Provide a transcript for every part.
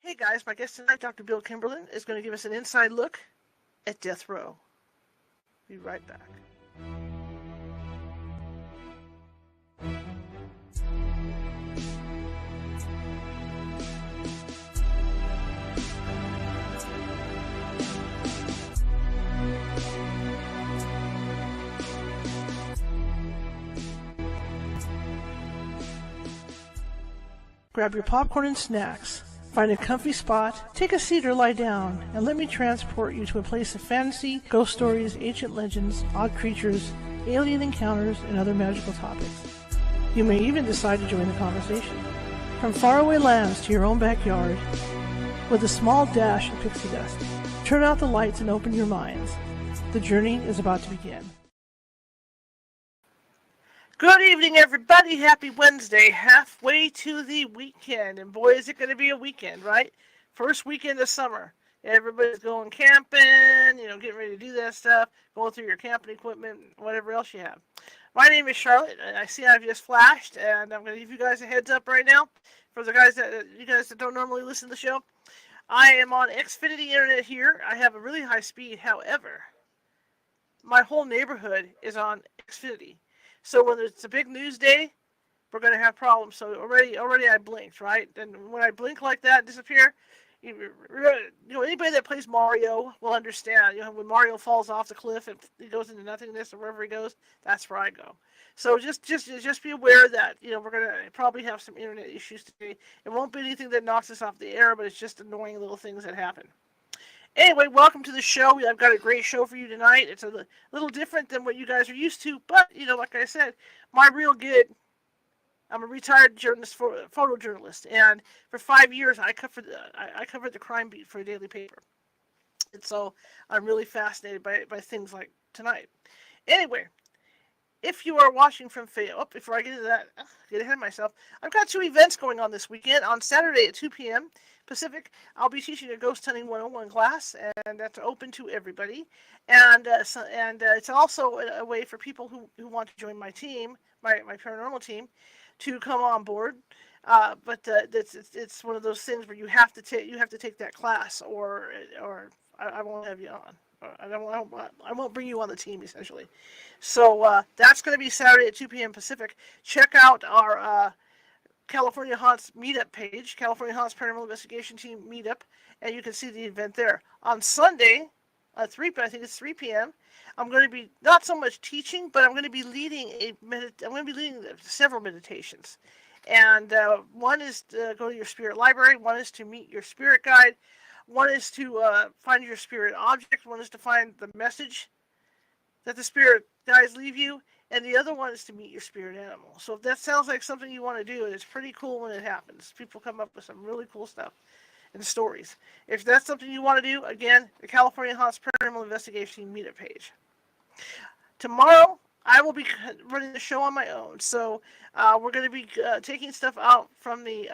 Hey guys, my guest tonight, Dr. Bill Kimberlin, is going to give us an inside look at death row. Be right back. Grab your popcorn and snacks. Find a comfy spot, take a seat or lie down, and let me transport you to a place of fantasy, ghost stories, ancient legends, odd creatures, alien encounters, and other magical topics. You may even decide to join the conversation. From faraway lands to your own backyard, with a small dash of pixie dust, turn out the lights and open your minds. The journey is about to begin. Good evening, everybody. Happy Wednesday. Halfway to the weekend. And boy, is it going to be a weekend, right? First weekend of summer. Everybody's going camping, getting ready to do that stuff, going through your camping equipment, whatever else you have. My name is Charlotte, and I see I've just flashed, and I'm going to give you guys a heads up right now. For the guys that don't normally listen to the show, I am on Xfinity Internet here. I have a really high speed. However, my whole neighborhood is on Xfinity. So when it's a big news day, we're going to have problems. So already I blinked, right? And when I blink like that and disappear, anybody that plays Mario will understand. When Mario falls off the cliff and he goes into nothingness or wherever he goes, that's where I go. So just be aware that we're going to probably have some internet issues today. It won't be anything that knocks us off the air, but it's just annoying little things that happen. Anyway, welcome to the show. I've got a great show for you tonight. It's a little different than what you guys are used to, but, like I said, my real gig, I'm a retired photojournalist, and for 5 years I covered the crime beat for a daily paper. And so I'm really fascinated by things like tonight. Anyway, if you are watching from Facebook, before I get into that, get ahead of myself, I've got 2 events going on this weekend. On Saturday at 2 p.m. Pacific, I'll be teaching a Ghost Hunting 101 class, and that's open to everybody. And it's also a way for people who want to join my team, my paranormal team, to come on board. But it's one of those things where you have to take that class, or I won't have you on. I won't bring you on the team, essentially. So that's going to be Saturday at 2 p.m. Pacific. Check out our California Haunts meetup page, California Haunts Paranormal Investigation Team meetup, and you can see the event there. On Sunday, I think it's 3 p.m., I'm going to be not so much teaching, but I'm going to be leading several meditations. And one is to go to your spirit library, one is to meet your spirit guide, one is to find your spirit object, one is to find the message that the spirit guides leave you, and the other one is to meet your spirit animal. So if that sounds like something you want to do, it's pretty cool when it happens. People come up with some really cool stuff and stories. If that's something you want to do, again, the California Haunts Paranormal Investigation meetup page. Tomorrow, I will be running the show on my own. So we're going to be taking stuff out from the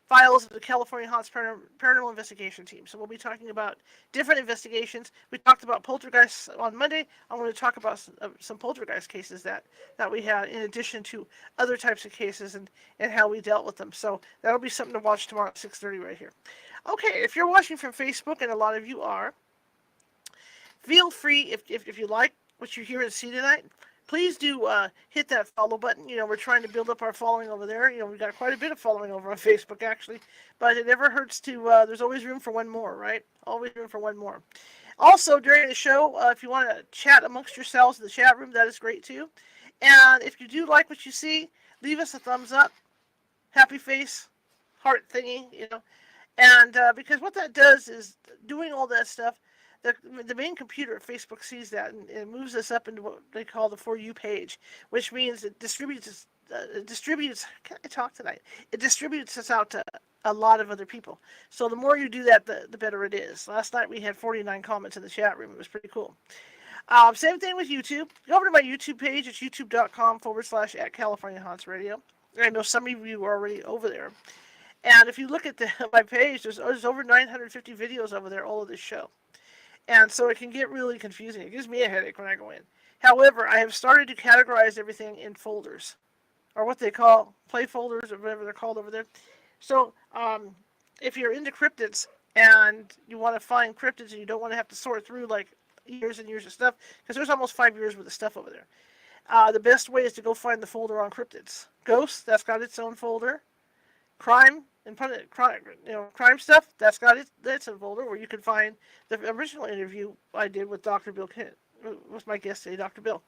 files of the California Haunts Paranormal Investigation Team. So we'll be talking about different investigations. We talked about poltergeists on Monday. I'm going to talk about some poltergeist cases that we had, in addition to other types of cases and how we dealt with them. So that'll be something to watch tomorrow at 6:30 right here. Okay, if you're watching from Facebook, and a lot of you are, feel free, if you like what you hear and see tonight, please do hit that follow button. We're trying to build up our following over there. We've got quite a bit of following over on Facebook, actually. But it never hurts to, there's always room for one more, right? Always room for one more. Also, during the show, if you want to chat amongst yourselves in the chat room, that is great, too. And if you do like what you see, leave us a thumbs up, happy face, heart thingy, And because what that does is, doing all that stuff, the main computer at Facebook sees that and it moves us up into what they call the For You page, which means it distributes. Can I talk tonight? It distributes us out to a lot of other people. So the more you do that, the better it is. Last night we had 49 comments in the chat room. It was pretty cool. Same thing with YouTube. Go over to my YouTube page. It's youtube.com/@California Haunts Radio. I know some of you are already over there. And if you look at my page, there's over 950 videos over there, all of this show. And so it can get really confusing. It gives me a headache when I go in. However, I have started to categorize everything in folders, or what they call play folders, or whatever they're called over there. So if you're into cryptids and you want to find cryptids and you don't want to have to sort through like years and years of stuff, because there's almost 5 years worth of stuff over there. The best way is to go find the folder on cryptids. Ghosts, that's got its own folder. Crime and crime stuff, that's got its own folder where you can find the original interview I did with Dr. Bill, with my guest today, Dr. Bill.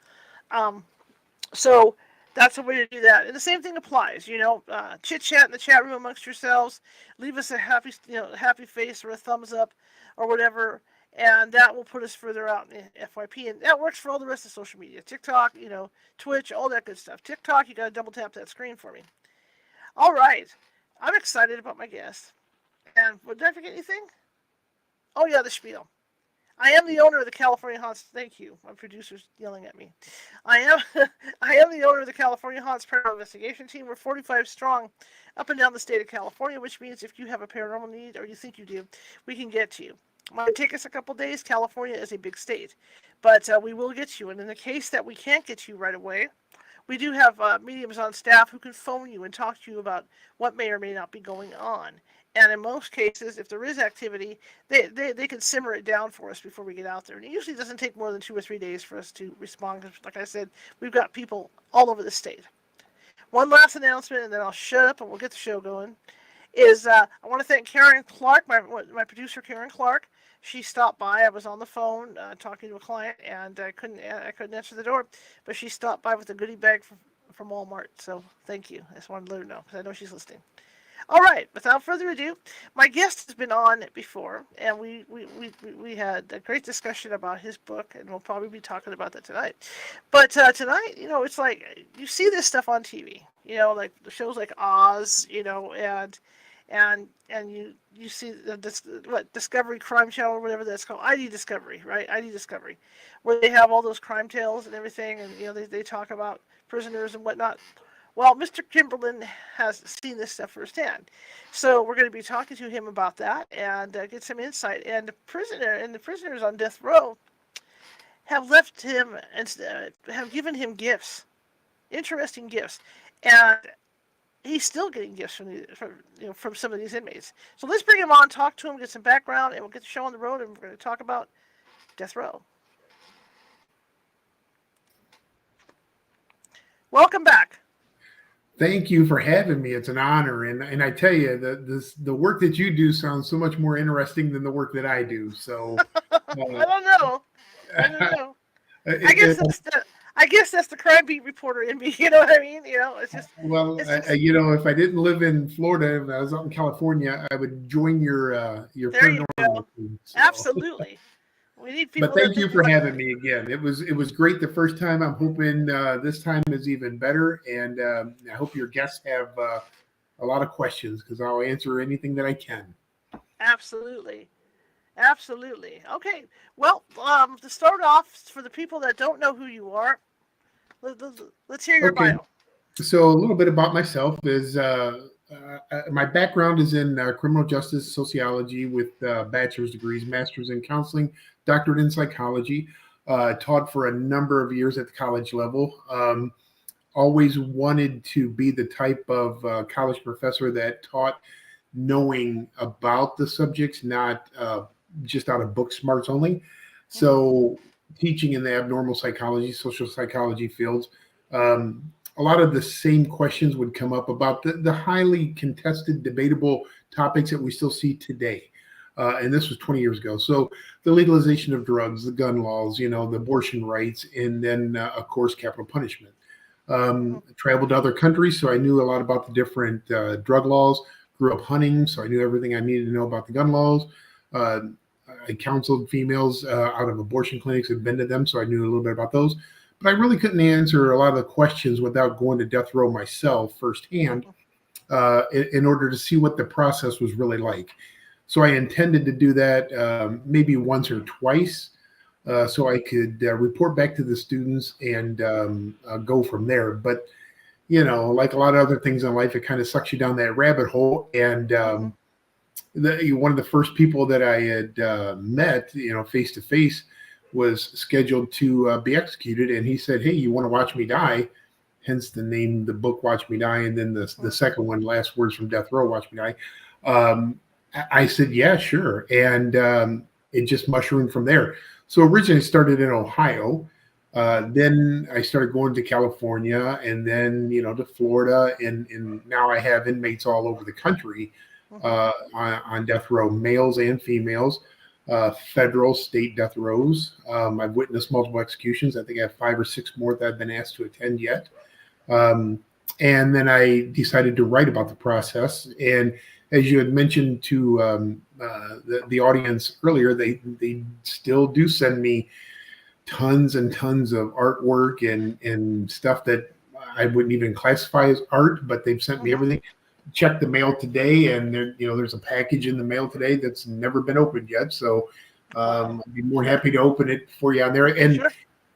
So that's a way to do that. And the same thing applies, chit chat in the chat room amongst yourselves. Leave us a happy face or a thumbs up or whatever, and that will put us further out in FYP. And that works for all the rest of social media. TikTok, Twitch, all that good stuff. TikTok, you got to double tap that screen for me. All right. I'm excited about my guest. And did I forget anything? Oh, yeah, the spiel. I am the owner of the California Haunts. Thank you. My producer's yelling at me. I am the owner of the California Haunts Paranormal Investigation Team. We're 45 strong up and down the state of California, which means if you have a paranormal need or you think you do, we can get to you. It might take us a couple days. California is a big state, but we will get you. And in the case that we can't get you right away, we do have mediums on staff who can phone you and talk to you about what may or may not be going on. And in most cases, if there is activity, they can simmer it down for us before we get out there. And it usually doesn't take more than 2 or 3 days for us to respond. Because, like I said, we've got people all over the state. One last announcement, and then I'll shut up and we'll get the show going, is I want to thank Karen Clark, my producer, Karen Clark. She stopped by. I was on the phone talking to a client, and I couldn't answer the door. But she stopped by with a goodie bag from Walmart. So thank you. I just wanted to let her know because I know she's listening. All right, without further ado, my guest has been on before, and we had a great discussion about his book, and we'll probably be talking about that tonight. But tonight, it's like you see this stuff on TV, like the shows like Oz, and you see the Discovery Crime Channel or whatever that's called, ID Discovery, right? ID Discovery, where they have all those crime tales and everything, and they talk about prisoners and whatnot. Well, Mr. Kimberlin has seen this stuff firsthand, so we're going to be talking to him about that and get some insight. And the prisoners on death row have left him and have given him gifts, interesting gifts, and he's still getting gifts from some of these inmates. So let's bring him on, talk to him, get some background, and we'll get the show on the road, and we're going to talk about death row. Welcome back. Thank you for having me. It's an honor, and I tell you, the work that you do sounds so much more interesting than the work that I do. So I don't know. I guess that's the crime beat reporter in me. You know what I mean? It's just if I didn't live in Florida, if I was out in California, I would join your paranormal team. So. Absolutely. We need people. But thank you for having me again. It was great the first time. I'm hoping this time is even better, and I hope your guests have a lot of questions because I'll answer anything that I can. Absolutely. Okay. Well, to start off, for the people that don't know who you are, let's hear your bio. So a little bit about myself is my background is in criminal justice sociology with bachelor's degrees, master's in counseling, doctorate in psychology. Taught for a number of years at the college level. Always wanted to be the type of college professor that taught knowing about the subjects, not just out of book smarts only. So teaching in the abnormal psychology, social psychology fields, a lot of the same questions would come up about the highly contested, debatable topics that we still see today. And this was 20 years ago. So the legalization of drugs, the gun laws, the abortion rights, and then, of course, capital punishment. I traveled to other countries, so I knew a lot about the different drug laws. Grew up hunting, so I knew everything I needed to know about the gun laws. I counseled females out of abortion clinics and been to them, so I knew a little bit about those. But I really couldn't answer a lot of the questions without going to death row myself firsthand in order to see what the process was really like. So I intended to do that maybe once or twice so I could report back to the students and go from there. But, like a lot of other things in life, it kind of sucks you down that rabbit hole. And one of the first people that I had met, face to face, was scheduled to be executed. And he said, "Hey, you want to watch me die?" Hence the name, the book, Watch Me Die. And then the second one, Last Words from Death Row, Watch Me Die. I said, yeah, sure. And it just mushroomed from there. So originally I started in Ohio. Then I started going to California and then, to Florida. And now I have inmates all over the country Mm-hmm. on death row, males and females, federal, state death rows. I've witnessed multiple executions. I think I have 5 or 6 more that I've been asked to attend yet. Um, and then I decided to write about the process. And as you had mentioned to the audience earlier, they still do send me tons and tons of artwork and stuff that I wouldn't even classify as art, but they've sent me Mm-hmm. everything. Check the mail today, and there's a package in the mail today that's never been opened yet. So Wow. I'd be more happy to open it for you on there. And Sure.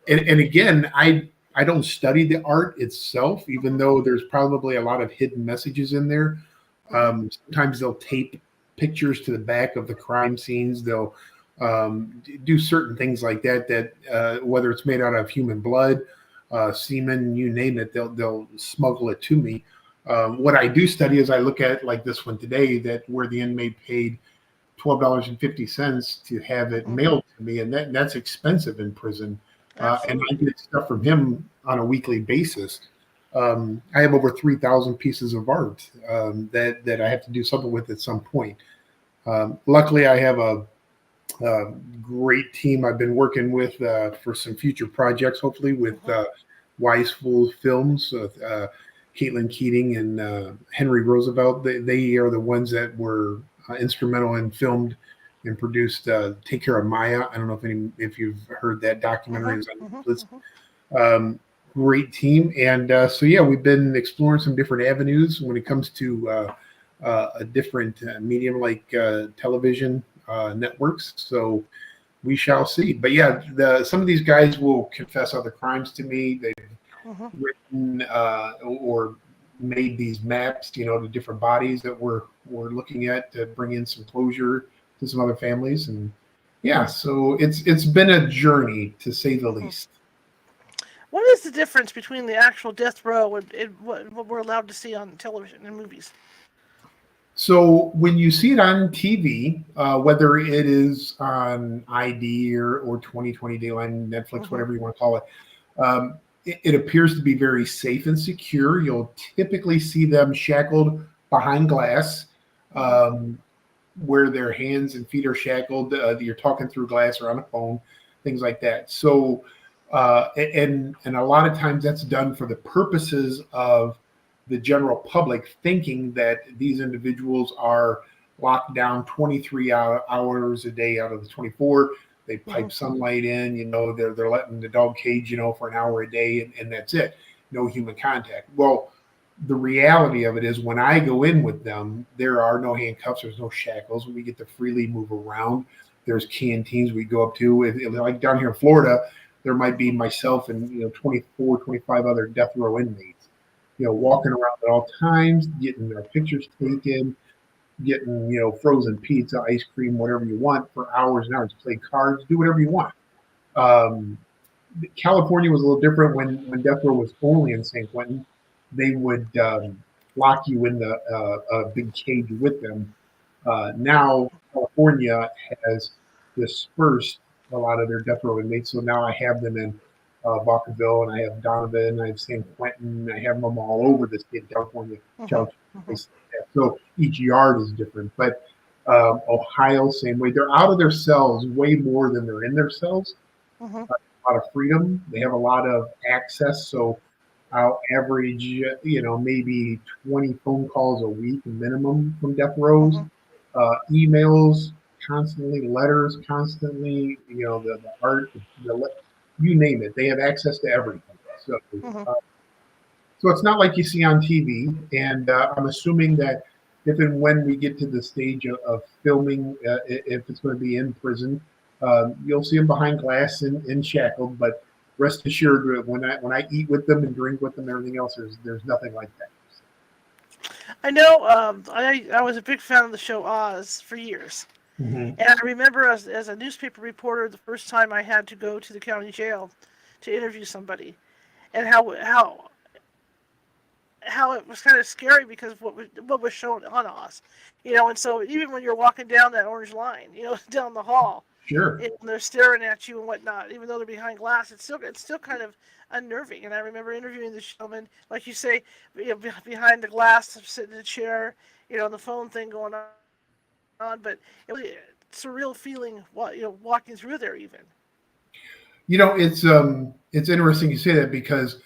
and again, I don't study the art itself, even Mm-hmm. though there's probably a lot of hidden messages in there. Mm-hmm. Sometimes they'll tape pictures to the back of the crime scenes. They'll do certain things like that. Whether it's made out of human blood, semen, you name it, they'll smuggle it to me. What I do study is I look at like this one today, that where the inmate paid $12.50 to have it Mm-hmm. mailed to me, and that's expensive in prison. And I Absolutely. get stuff from him on a weekly basis. I have over 3,000 pieces of art that I have to do something with at some point. Luckily, I have a great team I've been working with for some future projects, hopefully with Mm-hmm. Wise Fools Films, Caitlin Keating and Henry Roosevelt. They are the ones that were instrumental and filmed and produced Take Care of Maya. I don't know if you've heard that Mm-hmm. documentary. It's on Mm-hmm. Netflix. Mm-hmm. Great team. And so, yeah, we've been exploring some different avenues when it comes to a different medium like television networks. So we shall see. But yeah, some of these guys will confess other crimes to me. They've Mm-hmm. written or made these maps, to different bodies that we're looking at to bring in some closure to some other families. And yeah, so it's been a journey to say the Mm-hmm. least. What is the difference between the actual death row and what we're allowed to see on television and movies? So when you see it on TV, whether it is on ID or 2020 Dayline, Netflix, Mm-hmm. whatever you want to call it, it appears to be very safe and secure. You'll typically see them shackled behind glass, Mm-hmm. um, where their hands and feet are shackled. You're talking through glass or on a phone, things like that. So, and a lot of times that's done for the purposes of the general public thinking that these individuals are locked down 23 hours a day out of the 24. They Mm-hmm. pipe sunlight in, they're letting the dog cage, for an hour a day, and that's it. No human contact. Well, the reality of it is when I go in with them, there are no handcuffs, there's no shackles. We get to freely move around. There's canteens we go up to. Like down here in Florida, there might be myself and 24, 25 other death row inmates, walking around at all times, getting their pictures taken, getting frozen pizza, ice cream, whatever you want for hours and hours. Play cards, do whatever you want. Um, California was a little different when death row was only in San Quentin. They would lock you in the a big cage with them. Now California has dispersed a lot of their death row inmates, so now I have them in Vacaville, and I have Donovan, I have San Quentin, I have them all over the state of California, Mm-hmm. Chelsea, Mm-hmm. places like that. So each yard is different, but Ohio, same way. They're out of their cells way more than they're in their cells. Mm-hmm. A lot of freedom. They have a lot of access. So I'll average, maybe 20 phone calls a week minimum from death rows, Mm-hmm. emails constantly, letters constantly, the art, you name it. They have access to everything. So, Mm-hmm. uh, so it's not like you see on TV. And I'm assuming that if and when we get to the stage of filming, if it's going to be in prison, you'll see them behind glass and shackled. But rest assured, when I eat with them and drink with them, and everything else, there's nothing like that. I know. I was a big fan of the show Oz for years, Mm-hmm. and I remember as a newspaper reporter, the first time I had to go to the county jail to interview somebody, and how it was kind of scary because of what was shown on us, and so even when you're walking down that orange line, down the hall, Sure. and they're staring at you and whatnot, even though they're behind glass, it's still kind of unnerving. And I remember interviewing the gentleman, like you say, behind the glass, sitting in a chair, and the phone thing going on, but it's a real feeling, walking through there even. It's interesting you say that because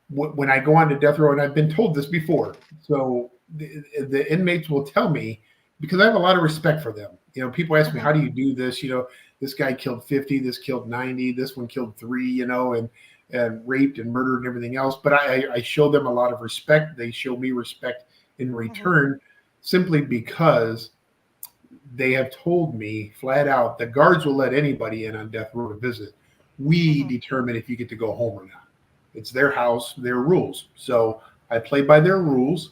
when I go on to death row, and I've been told this before, so the inmates will tell me because I have a lot of respect for them. People ask me, Mm-hmm. how do you do this? This guy killed 50, this killed 90, this one killed 3, and raped and murdered and everything else. But I show them a lot of respect. They show me respect in Mm-hmm. return simply because they have told me flat out the guards will let anybody in on death row to visit. We Mm-hmm. determine if you get to go home or not. It's their house, their rules. So I play by their rules.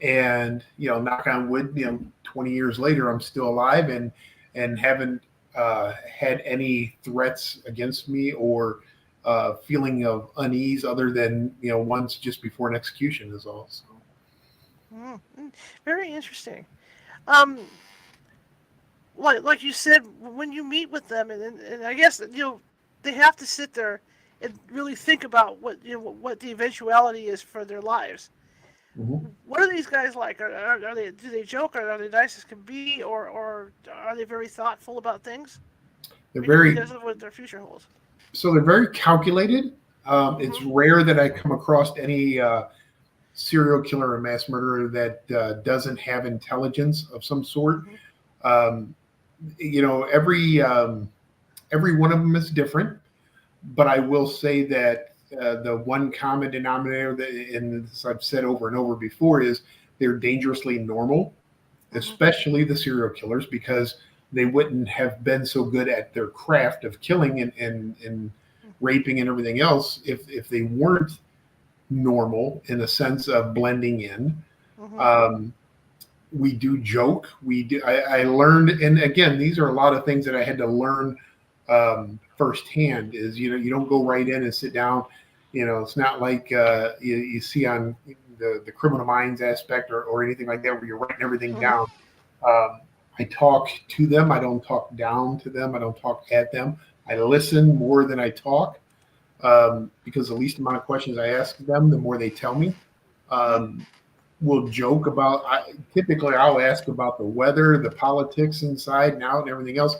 And knock on wood, 20 years later, I'm still alive and haven't had any threats against me or feeling of unease other than once just before an execution is all. So. Mm-hmm. Very interesting. Um, like you said, when you meet with them, and I guess they have to sit there and really think about what the eventuality is for their lives. Mhm. What are these guys like? Are they do they joke? Or are they nice as can be, or are they very thoughtful about things They're very because of what their future holds? they're very calculated. It's Mm-hmm. rare that I come across any serial killer or mass murderer that doesn't have intelligence of some sort. Mm-hmm. Um, every one of them is different, but I will say that the one common denominator that, and this I've said over and over before, is they're dangerously normal, Mm-hmm. especially the serial killers, because they wouldn't have been so good at their craft of killing and raping and everything else if they weren't normal in the sense of blending in. Mm-hmm. Um, we do joke. We do. I learned, and again, these are a lot of things that I had to learn firsthand. Is you don't go right in and sit down. It's not like you see on the criminal minds aspect or anything like that where you're writing everything Mm-hmm. down. Um, I talk to them. I don't talk down to them. I don't talk at them. I listen more than I talk because the least amount of questions I ask them, the more they tell me. Mm-hmm. Um, we'll joke about. Typically, I'll ask about the weather, the politics inside and out, and everything else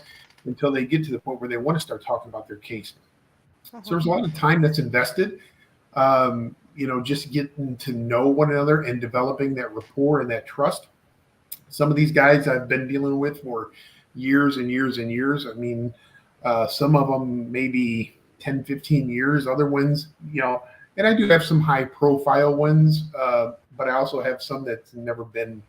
until they get to the point where they want to start talking about their case. So Mm-hmm. there's a lot of time that's invested. Just getting to know one another and developing that rapport and that trust. Some of these guys I've been dealing with for years and years and years. I mean, some of them maybe 10, 15 years, other ones, and I do have some high profile ones, but I also have some that's never been,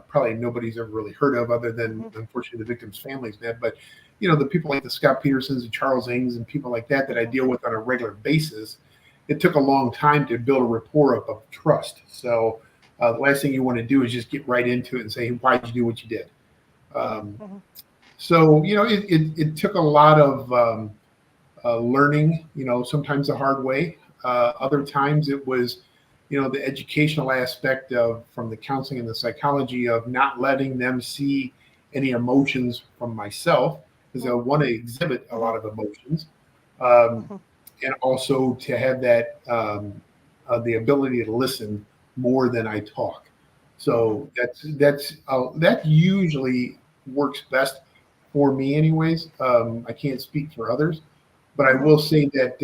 probably nobody's ever really heard of other than, Mm-hmm. unfortunately, the victim's family's dead. But, the people like the Scott Petersons and Charles Ings and people like that I deal with on a regular basis, it took a long time to build a rapport of trust. So, the last thing you want to do is just get right into it and say, why'd you do what you did? Um, Mm-hmm. so, it took a lot of learning, sometimes the hard way. Other times it was, the educational aspect of from the counseling and the psychology of not letting them see any emotions from myself because I want to exhibit a Mm-hmm. lot of emotions. Um, Mm-hmm. and also to have that the ability to listen more than I talk. Mm-hmm. So that usually works best for me, anyways. I can't speak for others, but I Mm-hmm. will say that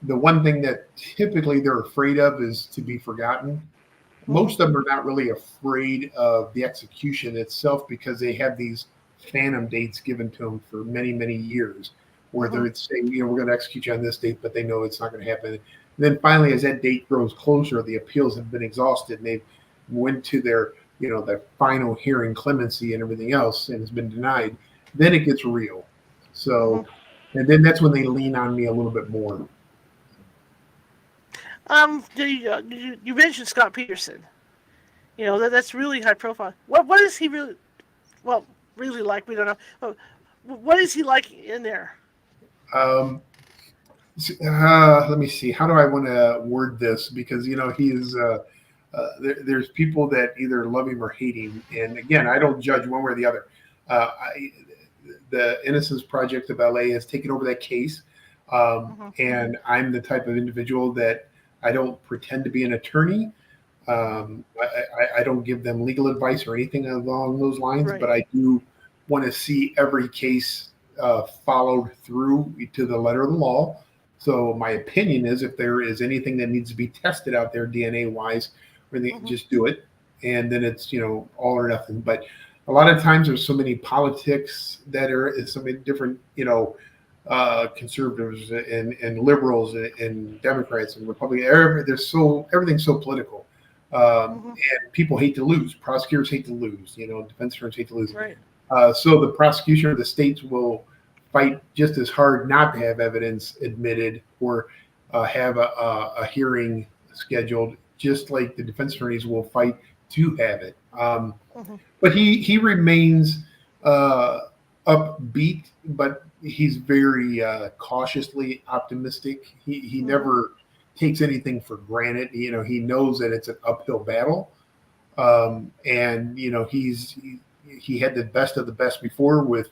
the one thing that typically they're afraid of is to be forgotten. Mm-hmm. Most of them are not really afraid of the execution itself because they have these phantom dates given to them for many, many years, where Mm-hmm. they're saying, we're going to execute you on this date, but they know it's not going to happen. And then finally, as that date grows closer, the appeals have been exhausted and they've went to their, their final hearing, clemency and everything else, and has been denied. Then it gets real. Mm-hmm. So, and then that's when they lean on me a little bit more. You mentioned Scott Peterson. That's really high profile. What is he really? Well, really like? We don't know. What is he like in there? Um, Let me see. How do I want to word this? Because he is. There's people that either love him or hate him, and again, I don't judge one way or the other. The Innocence Project of LA has taken over that case, and I'm the type of individual that I don't pretend to be an attorney. I don't give them legal advice or anything along those lines, Right. but I do want to see every case followed through to the letter of the law. So my opinion is, if there is anything that needs to be tested out there DNA wise, or anything, just do it, and then it's all or nothing. But a lot of times there's so many politics that are so many different conservatives and liberals and Democrats and Republicans. Everything's so political, and people hate to lose. Prosecutors hate to lose. Defense attorneys hate to lose. Right. So the prosecution of the states will fight just as hard not to have evidence admitted or have a hearing scheduled, just like the defense attorneys will fight to have it. But he remains upbeat, but he's very cautiously optimistic. He never takes anything for granted. He knows that it's an uphill battle, and he had the best of the best before with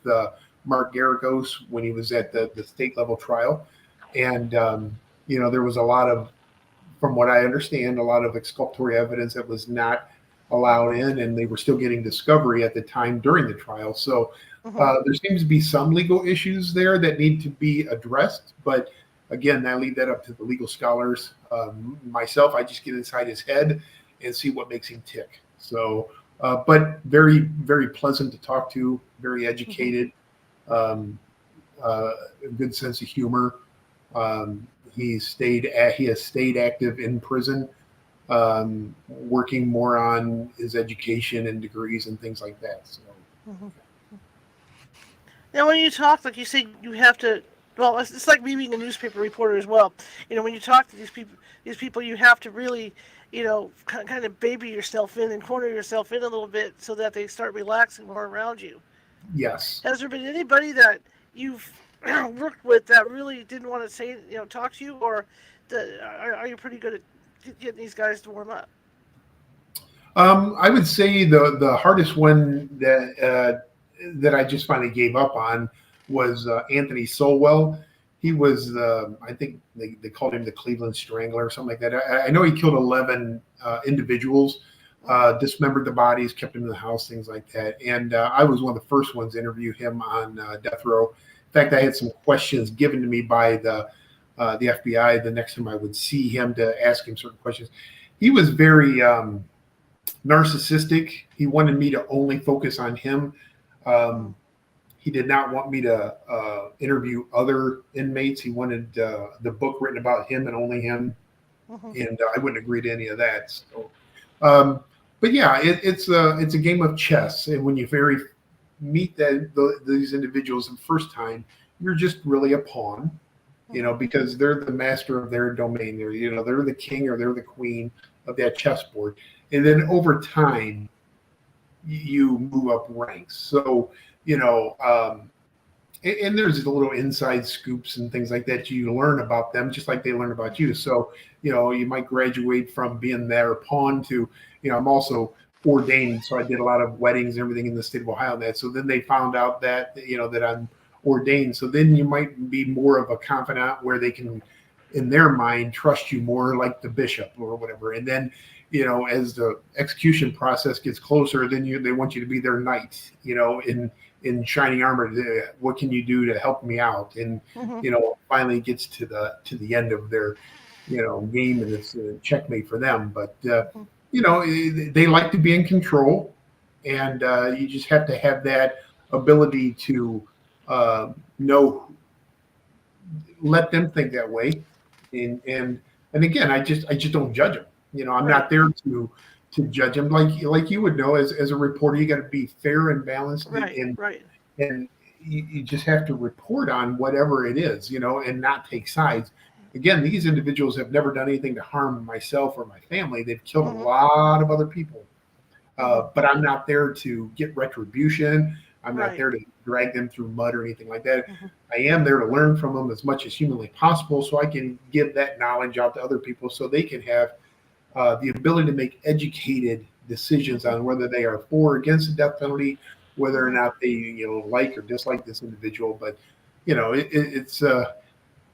Mark Garagos when he was at the state level trial, and there was a lot of, from what I understand, a lot of exculpatory evidence that was not allowed in, and they were still getting discovery at the time during the trial. So there seems to be some legal issues there that need to be addressed. But again, I leave that up to the legal scholars. Myself, I just get inside his head and see what makes him tick. So, but very, very pleasant to talk to, very educated, a good sense of humor. He has stayed active in prison, working more on his education and degrees and things like that. So. Now, when you talk, like you say, you have to. Well, it's like me being a newspaper reporter as well. When you talk to these people, you have to really, kind of baby yourself in and corner yourself in a little bit so that they start relaxing more around you. Yes. Has there been anybody that you've worked with that really didn't want to say, talk to you, or are you pretty good at getting these guys to warm up? I would say the hardest one that I just finally gave up on was Anthony Solwell. He was I think they called him the Cleveland Strangler or something like that. I know he killed 11 individuals, dismembered the bodies, kept them in the house, things like that. And I was one of the first ones to interview him on death row. In fact, I had some questions given to me by the FBI the next time I would see him to ask him certain questions. He was very narcissistic. He wanted me to only focus on him. He did not want me to interview other inmates. He wanted the book written about him and only him, and I wouldn't agree to any of that. So, but yeah, it's a game of chess, and when you meet these individuals the first time, you're just really a pawn, because they're the master of their domain. They're the king or they're the queen of that chessboard, and then over time, you move up ranks. So, and there's the little inside scoops and things like that you learn about them, just like they learn about you. So, you might graduate from being their pawn to, I'm also ordained. So I did a lot of weddings and everything in the state of Ohio. And that. So then they found out that, that I'm ordained. So then you might be more of a confidant where they can, in their mind, trust you more like the bishop or whatever. And then, as the execution process gets closer, then they want you to be their knight, in shining armor. What can you do to help me out? And finally it gets to the end of their game, and it's a checkmate for them. But they like to be in control, and you just have to have that ability to let them think that way, and again, I just don't judge them. I'm not there to judge them. Like you would know, as a reporter, you got to be fair and balanced, and you just have to report on whatever it is, and not take sides. Again, these individuals have never done anything to harm myself or my family. They've killed a lot of other people, but I'm not there to get retribution. I'm not Right. there to drag them through mud or anything like that. Mhm. I am there to learn from them as much as humanly possible, so I can give that knowledge out to other people, so they can have the ability to make educated decisions Mhm. on whether they are for or against the death penalty, whether or Mhm. not they like or dislike this individual. But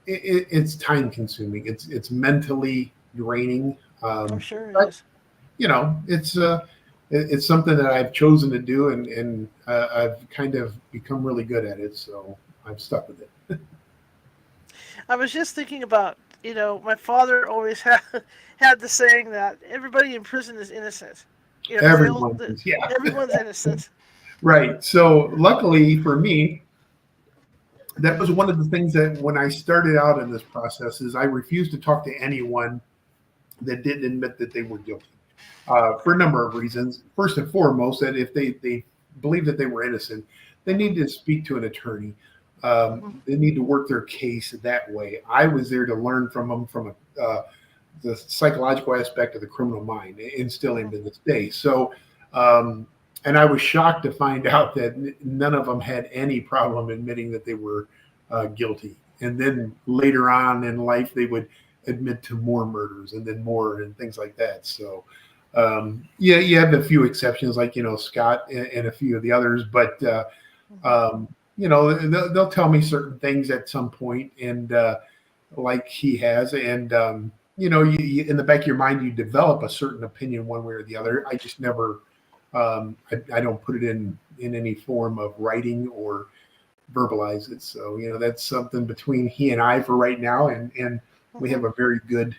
it's time consuming. It's mentally draining. I'm sure it But is. it's something that I've chosen to do, and I've kind of become really good at it. So I've stuck with it. I was just thinking about, my father always had the saying that everybody in prison is innocent. Because Everyone is, yeah. everyone's innocent. Right. So luckily for me, that was one of the things that when I started out in this process is I refused to talk to anyone that didn't admit that they were guilty for a Okay. number of reasons. First and foremost, that if they believe that they were innocent, they Mhm. need to speak to an attorney. Mhm. They need to work their case that way. I was there to learn from them from the psychological aspect of the criminal mind, and still Mhm. am to this day. So, and I was shocked to find out that none of them had any problem admitting that they were guilty. And then later on in life, they would admit to more murders and then more and things like that. So, yeah, you have a few exceptions like Scott and a few of the others, but Mhm. um, they'll tell me certain things at some point, and like he has, and in the back of your mind, you develop a certain opinion one way or the other. I just never, I don't put it in any form of writing or verbalize it. So that's something between he and I for right now, and we Mhm. have a very good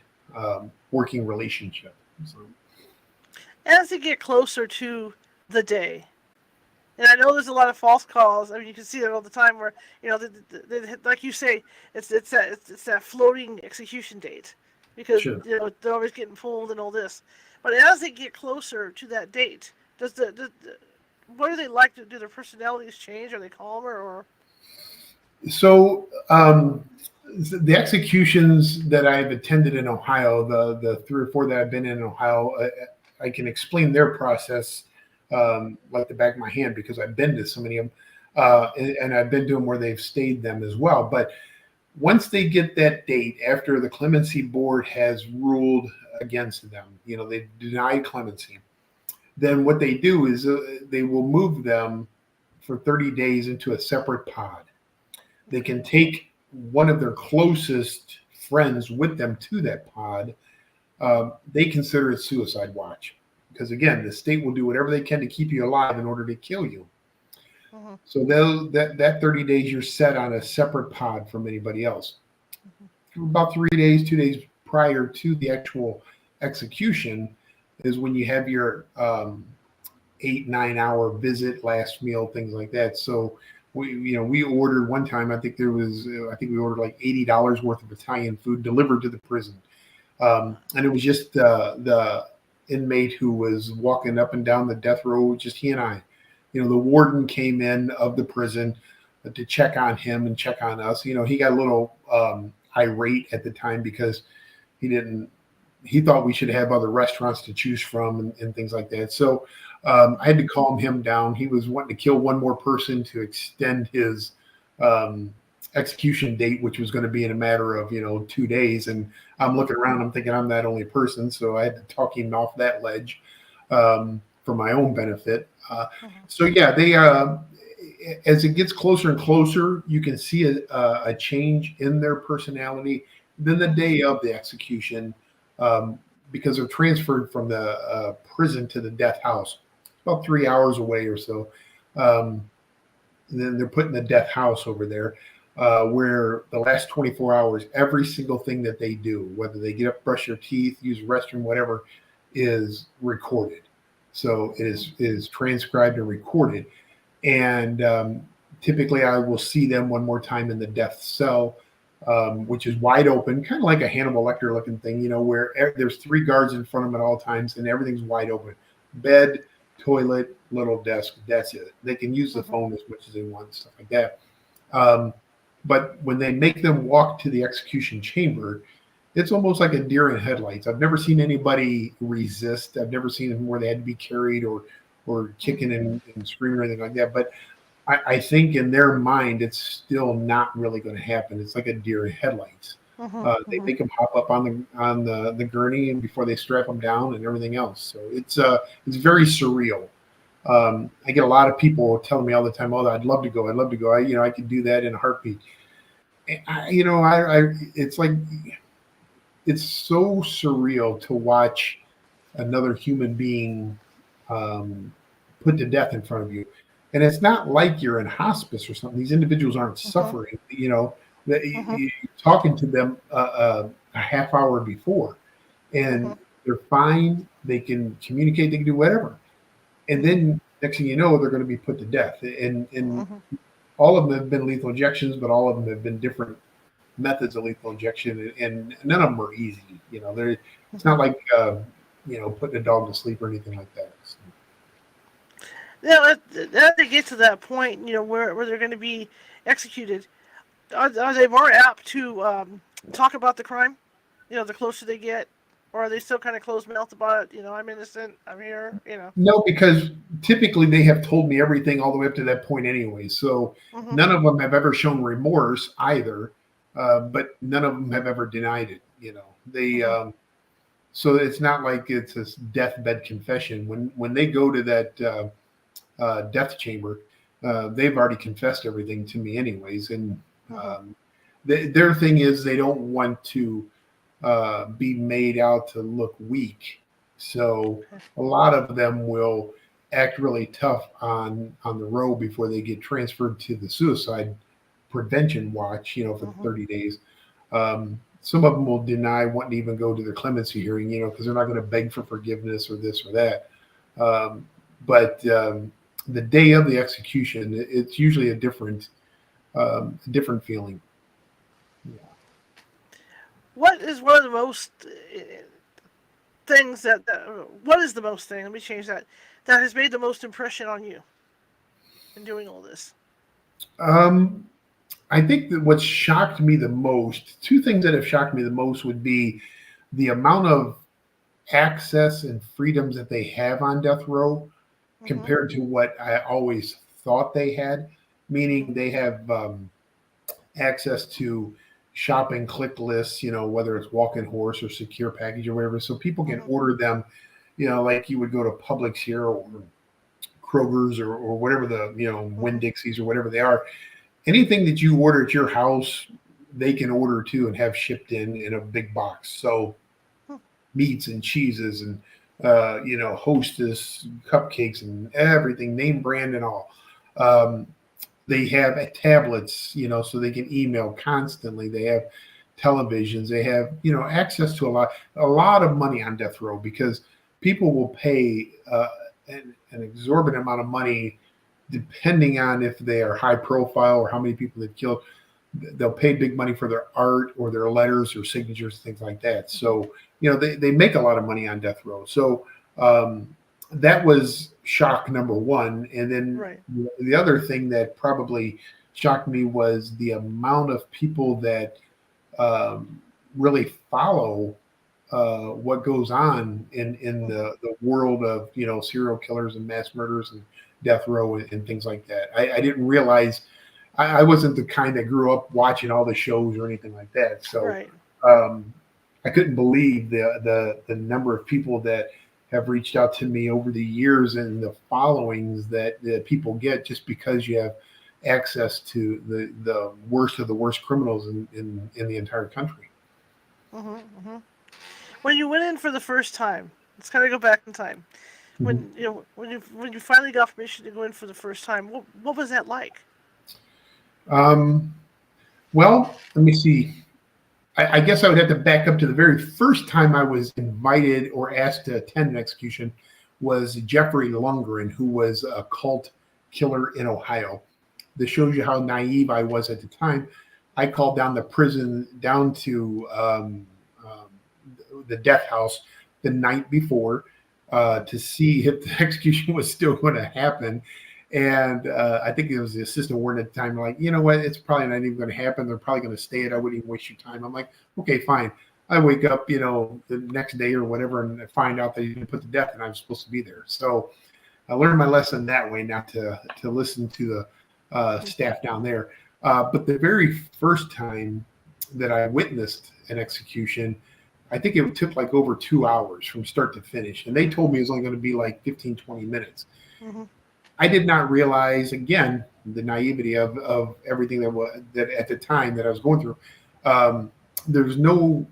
working relationship. So. As you get closer to the day, and I know there's a lot of false calls. I mean, you can see it all the time where, like you say, it's that floating execution date because Sure. they're always getting pulled and all this. But as they get closer to that date, what do they like to do? Their personalities change? Are they calmer or? So the executions that I've attended in Ohio, the 3 or 4 that I've been in Ohio, I can explain their process like the back of my hand because I've been to so many of them, and I've been to them where they've stayed them as well. But once they get that date, after the clemency board has ruled against them, they denied clemency. Then what they do is they will move them for 30 days into a separate pod. They Okay. can take one of their closest friends with them to that pod. They consider it suicide watch because, again, the state will do whatever they can to keep you alive in order to kill you. Mhm. So that 30 days you're set on a separate pod from anybody else. Mhm. About 3 days, 2 days prior to the actual execution is when you have your 8, 9 hour visit, last meal, things like that. So we ordered one time. I think we ordered like $80 worth of Italian food delivered to the prison, and it was just the inmate who was walking up and down the death row, just he and I. The warden came in of the prison to check on him and check on us. He got a little irate at the time because he didn't he thought we should have other restaurants to choose from and things like that. So I had to calm him down. He was wanting to kill one more person to extend his um, execution date, which was going to be in a matter of 2 days. And I'm Mhm. looking around, I'm thinking I'm that only person, so I had to talk him off that ledge for my own benefit. Mhm. So yeah, they as it gets closer and closer, you can see a change in their personality. Then the Mhm. day of the execution, um, because they're transferred from the prison to the death house, about 3 hours away or so. Um, and then they're put in the death house over there, where the last 24 hours, every single thing that they do, whether they get up, brush their teeth, use the restroom, whatever, is recorded. So it is transcribed and recorded. And typically, I will see them one more time in the death cell, which is wide open, kind of like a Hannibal Lecter looking thing, where there's 3 guards in front of them at all times, and everything's wide open. Bed, toilet, little desk. That's it. They can use the Mhm. phone as much as they want, and stuff like that. Um, but when they make them walk to the execution chamber, it's almost like a deer in headlights. I've never seen anybody resist. I've never seen them where they had to be carried or Mhm. kicking and screaming or anything like that. But I think in their mind, it's still not really going to happen. It's like a deer in headlights. They make them hop up on the gurney and before they strap them down and everything else. So it's very surreal. I get a lot of people telling me all the time, "Oh, I'd love to go. I'd love to go. I could do that in a heartbeat." It's like it's so surreal to watch another human being put to death in front of you. And it's not like you're in hospice or something. These individuals aren't suffering. That you're talking to them a half hour before, and they're fine. They can communicate. They can do whatever. And then next thing you know, they're going to be put to death. And all of them have been lethal injections, but all of them have been different methods of lethal injection, and none of them are easy. It's not like putting a dog to sleep or anything like that. So. Now, as they get to that point, where they're going to be executed, are they more apt to talk about the crime? The closer they get, or are they still kind of closed-mouthed about it? I'm innocent. I'm here. No, because typically they have told me everything all the way up to that point anyway. So none of them have ever shown remorse either, but none of them have ever denied it. They. So it's not like it's a deathbed confession. When they go to that death chamber, they've already confessed everything to me anyways. And their thing is they don't want to be made out to look weak. So a lot of them will act really tough on the road before they get transferred to the suicide prevention watch, for 30 days. Some of them will deny wanting to even go to their clemency hearing, because they're not going to beg for forgiveness or this or that. But the day of the execution, it's usually a different feeling. Yeah. What is one of the most things what is the most thing? Let me change that. That has made the most impression on you in doing all this? I think that what shocked me the most, two things that have shocked me the most would be the amount of access and freedoms that they have on death row compared to what I always thought they had, meaning they have access to shopping click lists, whether it's walk-in horse or secure package or whatever. So people can order them, like you would go to Publix here or Kroger's or whatever the, Winn-Dixie's or whatever they are. Anything that you order at your house, they can order too and have shipped in a big box. So meats and cheeses and, Hostess cupcakes and everything, name brand and all. They have tablets, so they can email constantly. They have televisions. They have, access to a lot of money on death row because people will pay an exorbitant amount of money depending on if they are high profile or how many people they've killed. They'll pay big money for their art or their letters or signatures, things like that. So, they make a lot of money on death row. So that was shock number one. And then the other thing that probably shocked me was the amount of people that really follow what goes on in the world of, serial killers and mass murderers and death row and things like that. I didn't realize I wasn't the kind that grew up watching all the shows or anything like that. So I couldn't believe the number of people that have reached out to me over the years and the followings that people get just because you have access to the worst of the worst criminals in the entire country. When you went in for the first time, let's kind of go back in time. When you finally got permission to go in for the first time, what was that like? Well, let me see. I guess I would have to back up to the very first time I was invited or asked to attend an execution was Jeffrey Lundgren, who was a cult killer in Ohio. This shows you how naive I was at the time. I called down the prison down to the death house the night before to see if the execution was still going to happen. And I think it was the assistant warden at the time, like, you know what, it's probably not even going to happen. They're probably going to stay it. I wouldn't even waste your time. I'm like, okay, fine. I wake up, the next day or whatever, and find out that he's been put to death and I'm supposed to be there. So I learned my lesson that way, not to listen to staff down there. But the very first time that I witnessed an execution, I think it took like over 2 hours from start to finish. And they told me it was only going to be like 15, 20 minutes. Mm-hmm. I did not realize, again, the naivety of everything that at the time that I was going through. There's no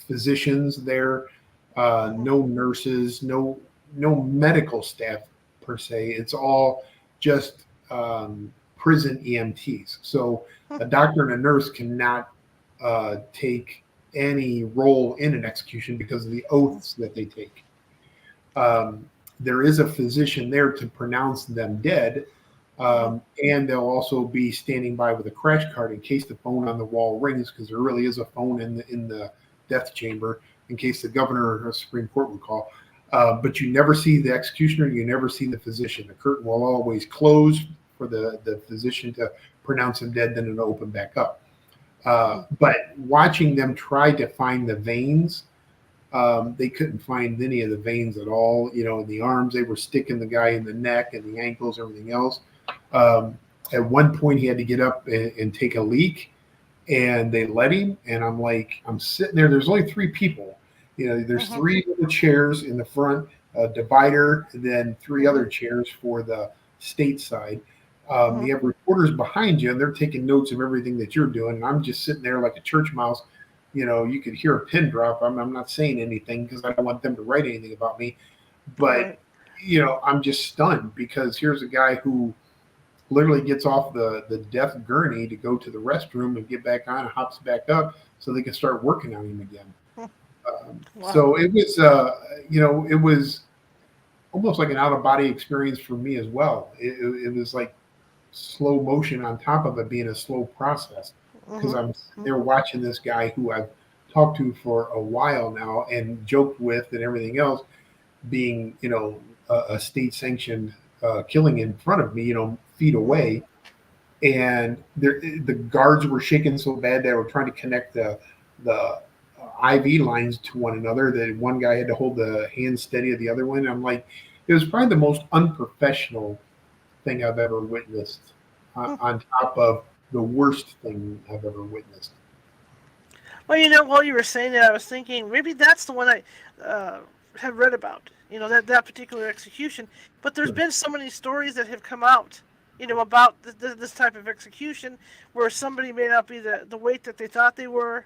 physicians there, no nurses, no medical staff per se. It's all just prison EMTs. So a doctor and a nurse cannot take any role in an execution because of the oaths that they take. There is a physician there to pronounce them dead, and they'll also be standing by with a crash cart in case the phone on the wall rings, because there really is a phone in the death chamber in case the governor or Supreme Court would call. But you never see the executioner, you never see the physician. The curtain will always close for the physician to pronounce him dead, then it'll open back up. But watching them try to find the veins, they couldn't find any of the veins at all. In the arms, they were sticking the guy in the neck and the ankles, everything else. At one point, he had to get up and take a leak, and they let him. And I'm sitting there. There's only 3 people. There's 3 little chairs in the front, a divider, and then 3 other chairs for the state side. You have reporters behind you, and they're taking notes of everything that you're doing. And I'm just sitting there like a church mouse. You could hear a pin drop. I'm not saying anything because I don't want them to write anything about me. But, I'm just stunned because here's a guy who literally gets off the death gurney to go to the restroom and get back on and hops back up so they can start working on him again. Wow. So it was, it was almost like an out-of-body experience for me as well. It was like slow motion on top of it being a slow process, because I'm there watching this guy who I've talked to for a while now and joked with and everything else being, a state-sanctioned killing in front of me, feet away. And the guards were shaking so bad they were trying to connect the IV lines to one another that one guy had to hold the hand steady of the other one. I'm like, it was probably the most unprofessional thing I've ever witnessed, on top of the worst thing I've ever witnessed. Well, while you were saying that, I was thinking maybe that's the one I have read about, that particular execution. But there's been so many stories that have come out, about this type of execution where somebody may not be the weight that they thought they were,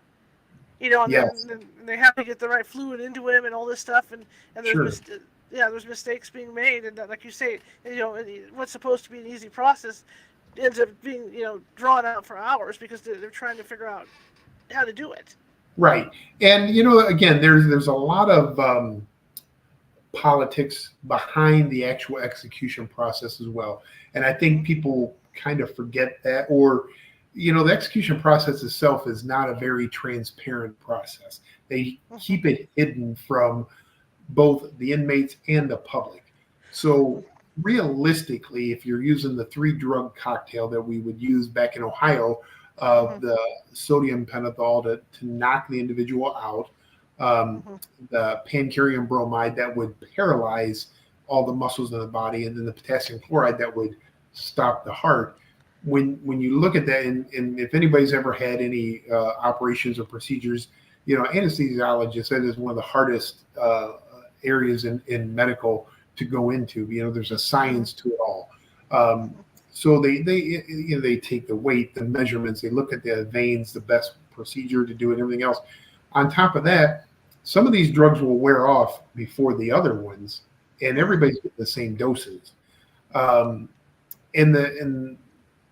and Yes. then they have to get the right fluid into him and all this stuff, and there's there's mistakes being made, and like you say, what's supposed to be an easy process ends up being drawn out for hours because they're trying to figure out how to do it. Right. And again, there's a lot of politics behind the actual execution process as well, and I think people kind of forget that, or the execution process itself is not a very transparent process. They keep it hidden from both the inmates and the public. So realistically, if you're using the 3-drug cocktail that we would use back in Ohio, of the sodium pentothal to knock the individual out, the pancuronium bromide that would paralyze all the muscles in the body, and then the potassium chloride that would stop the heart. When you look at that, and if anybody's ever had any operations or procedures, anesthesiologist said is one of the hardest areas in medical to go into. There's a science to it all. So they take the weight, the measurements, they look at the veins, the best procedure to do it, and everything else. On top of that, some of these drugs will wear off before the other ones, and everybody's getting the same doses. And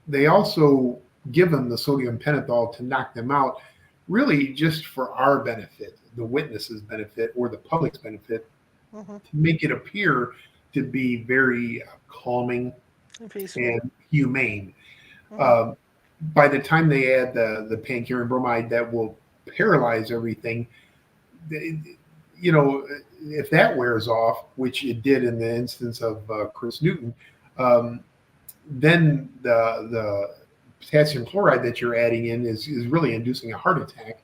they also give them the sodium pentothal to knock them out, really just for our benefit, the witnesses' benefit, or the public's benefit, to make it appear to be very calming and humane. By the time they add the pancuronium bromide that will paralyze everything, if that wears off, which it did in the instance of Chris Newton, then the potassium chloride that you're adding in is really inducing a heart attack.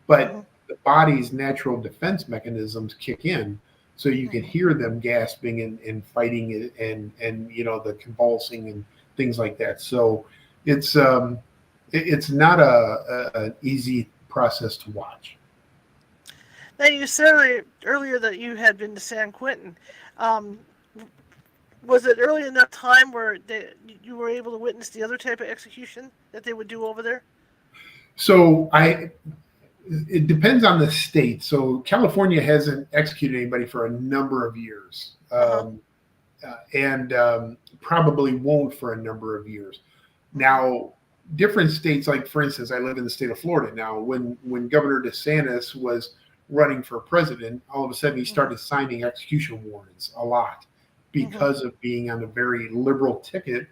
But the body's natural defense mechanisms kick in, so you can hear them gasping and fighting it, and the convulsing and things like that. So it's it's not an easy process to watch. Now, you said earlier that you had been to San Quentin. Um, was it early enough time where you were able to witness the other type of execution that they would do over there? So it depends on the state. So California hasn't executed anybody for a number of years, Uh-huh. and probably won't for a number of years. Mm-hmm. Now, different states, like for instance, I live in the state of Florida now. When Governor DeSantis was running for president, all of a sudden he started signing execution warrants a lot because of being on a very liberal ticket.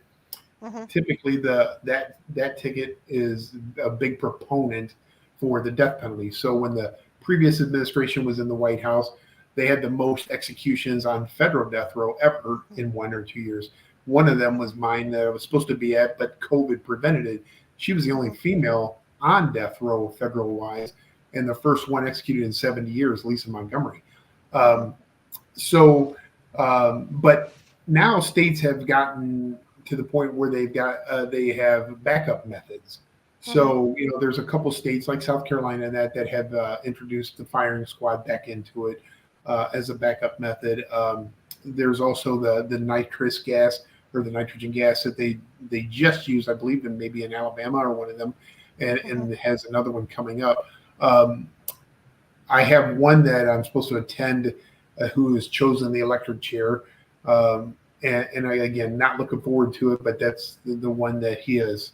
Typically, that ticket is a big proponent for the death penalty. So when the previous administration was in the White House, they had the most executions on federal death row ever in 1 or 2 years. One of them was mine that I was supposed to be at, but COVID prevented it. She was the only female on death row federal wise, and the first one executed in 70 years, Lisa Montgomery. But now states have gotten to the point where they have backup methods. So there's a couple states like South Carolina that have introduced the firing squad back into it as a backup method. There's also the nitrous gas or the nitrogen gas that they just used, I believe, maybe in Alabama or one of them, and it has another one coming up. I have one that I'm supposed to attend who has chosen the electric chair. And I, again, not looking forward to it, but that's the one that he has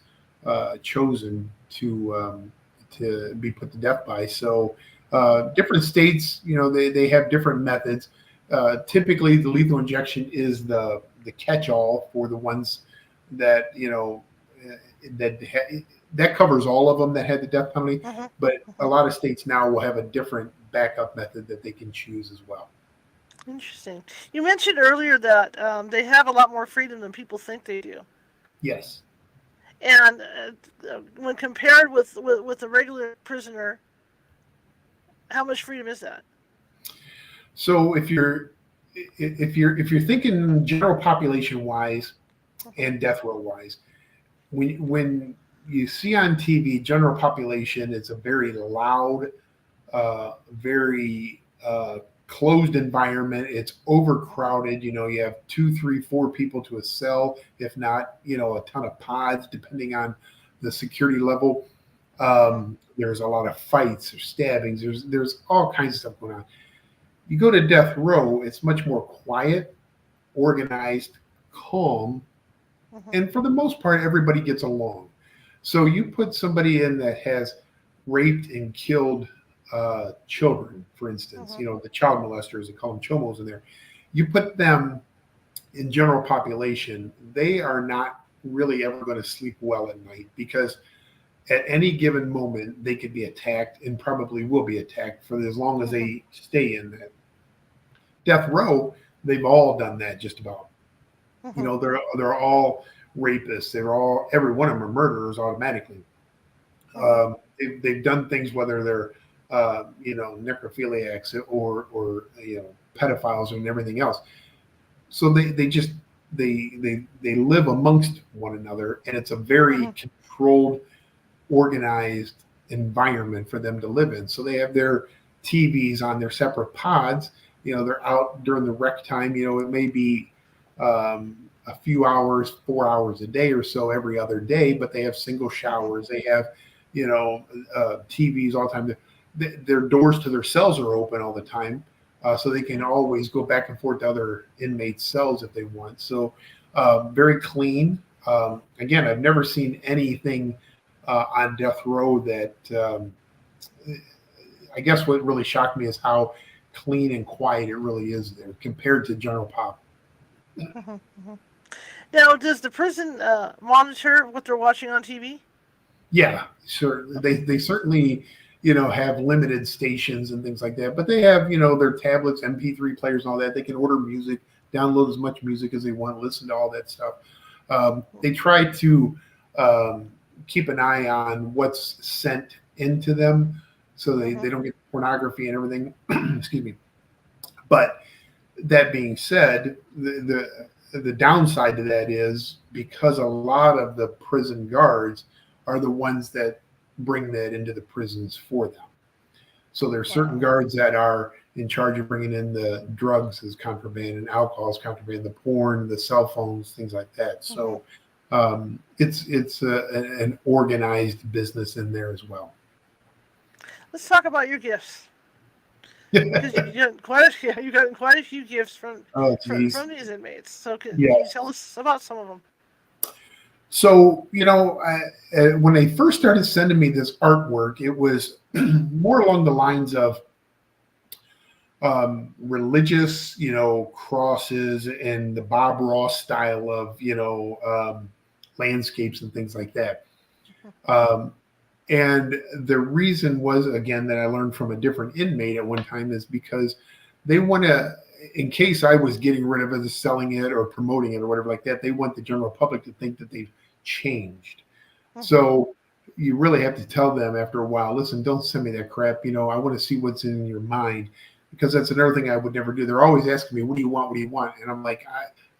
chosen to be put to death by. So different states, they have different methods. Typically, the lethal injection is the catch-all for the ones that that covers all of them that had the death penalty. But a lot of states now will have a different backup method that they can choose as well. Interesting. You mentioned earlier that they have a lot more freedom than people think they do. Yes. And when compared with a regular prisoner, how much freedom is that? So if you're thinking general population wise and death row wise, when you see on TV general population, it's a very loud, very closed environment. It's overcrowded. You have 2, 3, 4 people to a cell, if not, a ton of pods, depending on the security level. There's a lot of fights or stabbings. There's all kinds of stuff going on. You go to death row, it's much more quiet, organized, calm, and for the most part, everybody gets along. So you put somebody in that has raped and killed children, for instance, the child molesters, they call them chomos in there. You put them in general population, they are not really ever going to sleep well at night because at any given moment they could be attacked and probably will be attacked for as long as they stay in that. Death row, they've all done that just about. They're all rapists. Every one of them are murderers automatically. They've done things, whether they're necrophiliacs or pedophiles and everything else. So they live amongst one another, and it's a very controlled, organized environment for them to live in. So they have their TVs on their separate pods. They're out during the rec time. It may be a few hours, 4 hours a day or so every other day, but they have single showers. They have, TVs all the time. Their doors to their cells are open all the time, so they can always go back and forth to other inmates' cells if they want. So very clean. Again, I've never seen anything on death row that I guess what really shocked me is how clean and quiet it really is there compared to general pop. Now, does the prison monitor what they're watching on TV? Yeah, sure. They certainly, have limited stations and things like that, but they have, their tablets, MP3 players and all that. They can order music, download as much music as they want, listen to all that stuff. They try to keep an eye on what's sent into them so they don't get pornography and everything. Excuse me. But that being said, the downside to that is because a lot of the prison guards are the ones that bring that into the prisons for them. So there's certain Wow. guards that are in charge of bringing in the drugs as contraband and alcohol as contraband, the porn, the cell phones, things like that. Mhm. So it's an organized business in there as well. Let's talk about your gifts because you got quite a, yeah, you got quite a few gifts Oh, geez. from these inmates. So can you tell Yes. us about some of them? So, when they first started sending me this artwork, it was more along the lines of religious, crosses and the Bob Ross style of, landscapes and things like that. Um, and the reason was, again, that I learned from a different inmate at one time is because they want to, in case I was getting rid of it, selling it or promoting it or whatever like that, they want the general public to think that they've changed. Mhm. So you really have to tell them after a while, listen, don't send me that crap. I want to see what's in your mind because that's another thing I would never do. They're always asking me, what do you want? What do you want? And I'm like,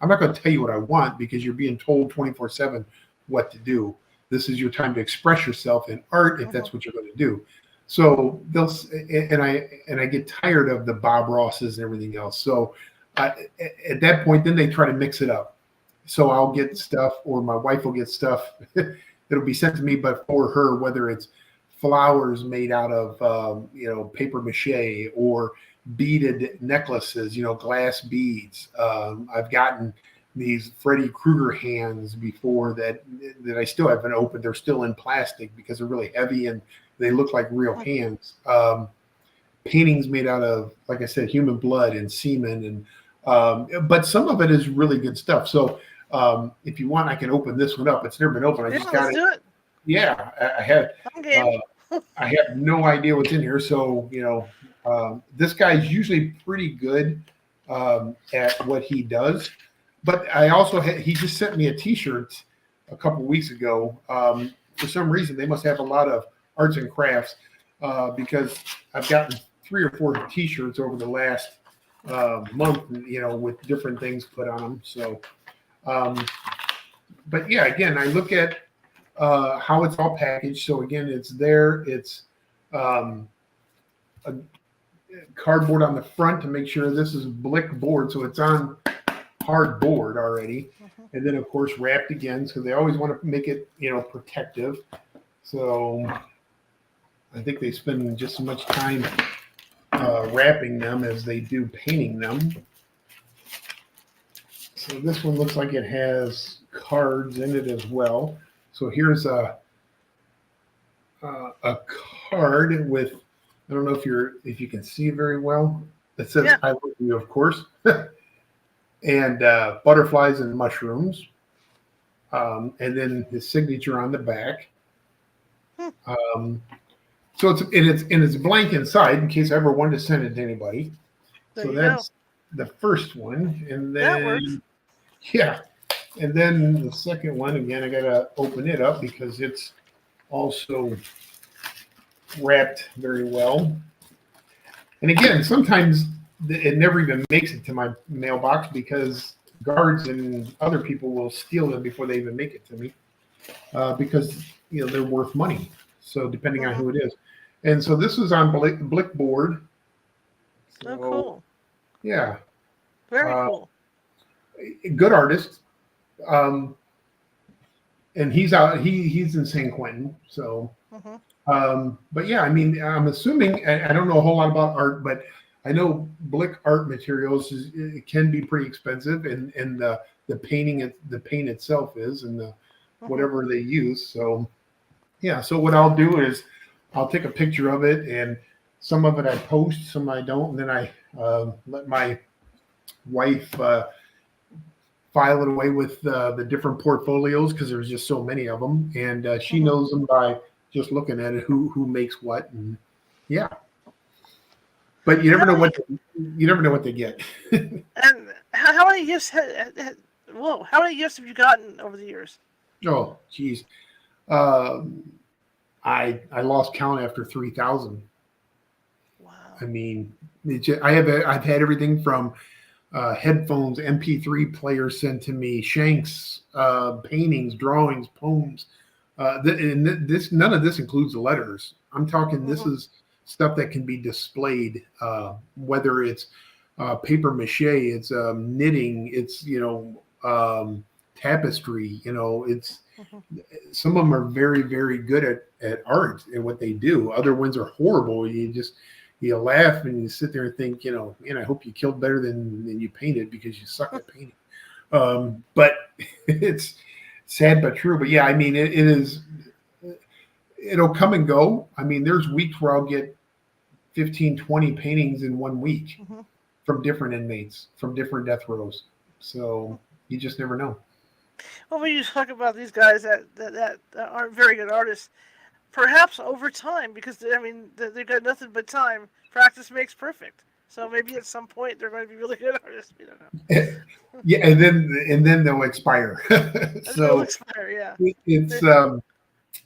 I'm not going to tell you what I want because you're being told 24/7 what to do. This is your time to express yourself in art if Mhm. that's what you're going to do. So and I get tired of the Bob Rosses and everything else. So at that point, then they try to mix it up. So I'll get stuff, or my wife will get stuff that'll be sent to me, but for her, whether it's flowers made out of paper mache or beaded necklaces, glass beads. I've gotten these Freddy Krueger hands before that I still haven't opened. They're still in plastic because they're really heavy and they look like real Mhm. hands. Paintings made out of, like I said, human blood and semen, and but some of it is really good stuff. So if you want, I can open this one up. It's never been opened. I Yeah, just got let's it. do it. Yeah, I have. I'm Uh, game. I have no idea what's in here. So this guy's usually pretty good at what he does. But I also he just sent me a T-shirt a couple weeks ago. For some reason, they must have a lot of arts and crafts because I've gotten 3 or 4 T-shirts over the last month, with different things put on them. So, um, but yeah, again, I look at how it's all packaged. So again, it's there. It's um, a cardboard on the front to make sure this is blick board, so it's on hard board already. Mhm. And then of course wrapped again, because they always want to make it protective. So I think they spend just as much time wrapping them as they do painting them. So this one looks like it has cards in it as well. So here's a card with, I don't know if you can see very well. It says Yeah. "I love you," of course, and butterflies and mushrooms, and then his signature on the back. Hmm. Um, so it's blank inside in case I ever wanted to send it to anybody. There So you go. that's the first one, and That works. then yeah, and then the second one again. I gotta open it up because it's also wrapped very well. And again, sometimes it never even makes it to my mailbox because guards and other people will steal them before they even make it to me because they're worth money. So depending on Mhm. who it is, and so this was on Blickboard. Oh, So cool. yeah, Very uh, cool. good artist. Um, and he's out. He's in San Quentin. So Mhm. but yeah, I mean, I'm assuming I don't know a whole lot about art, but I know Blick art materials it can be pretty expensive, and the the paint itself is, and the Mhm. whatever they use. So yeah, so what I'll do is I'll take a picture of it, and some of it I post, some I don't, and then I let my wife file it away with the different portfolios because there's just so many of them, and she Mhm. knows them by just looking at it who makes what, and yeah. But And how many you never know what they get. and how many gifts whoa, how many gifts have you gotten over the years? Oh, geez, um, I lost count after 3,000. I Wow. mean, I've had everything from headphones, MP3 players sent to me, Shanks, paintings, drawings, poems. This none of this includes letters. I'm talking. This Mm-hmm. is stuff that can be displayed, whether it's paper mache, it's knitting, it's tapestry. It's Mm-hmm. some of them are very, very good at art and what they do. Other ones are horrible. You laugh and you sit there and think, man, I hope you killed better than you painted because you suck at painting. But it's sad but true. But yeah, I mean, it is. It'll come and go. I mean, there's weeks where I'll get 15, 20 paintings in 1 week Mm-hmm. from different inmates, from different death rows. So you just never know. Well, when you talk about these guys that aren't very good artists, perhaps over time, because I mean they've got nothing but time. Practice makes perfect. So maybe at some point they're going to be really good artists. We don't know. Yeah, and then they'll expire. They'll So expire. Yeah. it's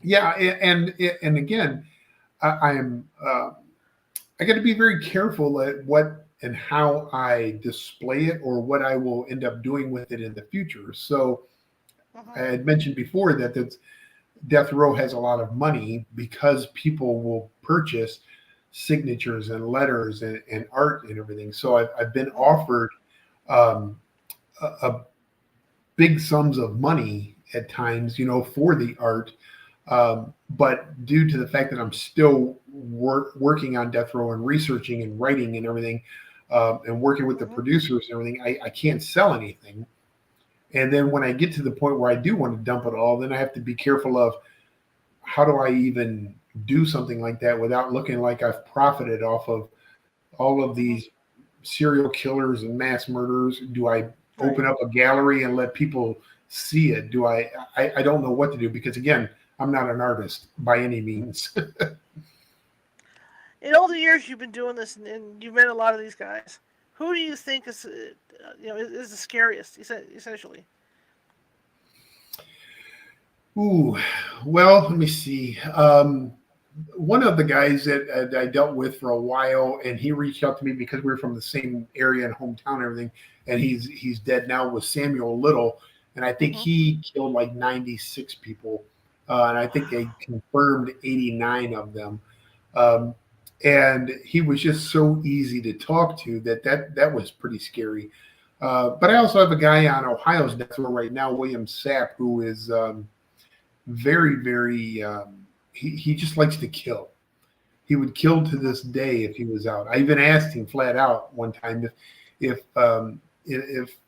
yeah, and again, I am I got to be very careful at what and how I display it or what I will end up doing with it in the future. So I Mm-hmm. had mentioned before that death row has a lot of money because people will purchase signatures and letters and art and everything. So I've been Mm-hmm. offered um, a big sums of money at times, for the art. But due to the fact that I'm still working on death row and researching and writing and everything, and working with the Mm-hmm. producers and everything, I can't sell anything. And then when I get to the point where I do want to dump it all, then I have to be careful of how do I even do something like that without looking like I've profited off of all of Mm-hmm. these serial killers and mass murderers? Do I Right. open up a gallery and let people see it? Do I don't know what to do because again, I'm not an artist by any means. In all the years you've been doing this, and you've met a lot of these guys, who do you think is the scariest? Essentially. Ooh, well, let me see. One of the guys that I dealt with for a while, and he reached out to me because we were from the same area and hometown and everything, and he's dead now, was Samuel Little, and I think Mm-hmm. he killed like 96 people, and I think they Wow. confirmed 89 of them. Um, and he was just so easy to talk to that was pretty scary. But I also have a guy on Ohio's death row right now, William Sapp, who is very, very. He just likes to kill. He would kill to Mm-hmm. this day if he was out. I even asked him flat out one time if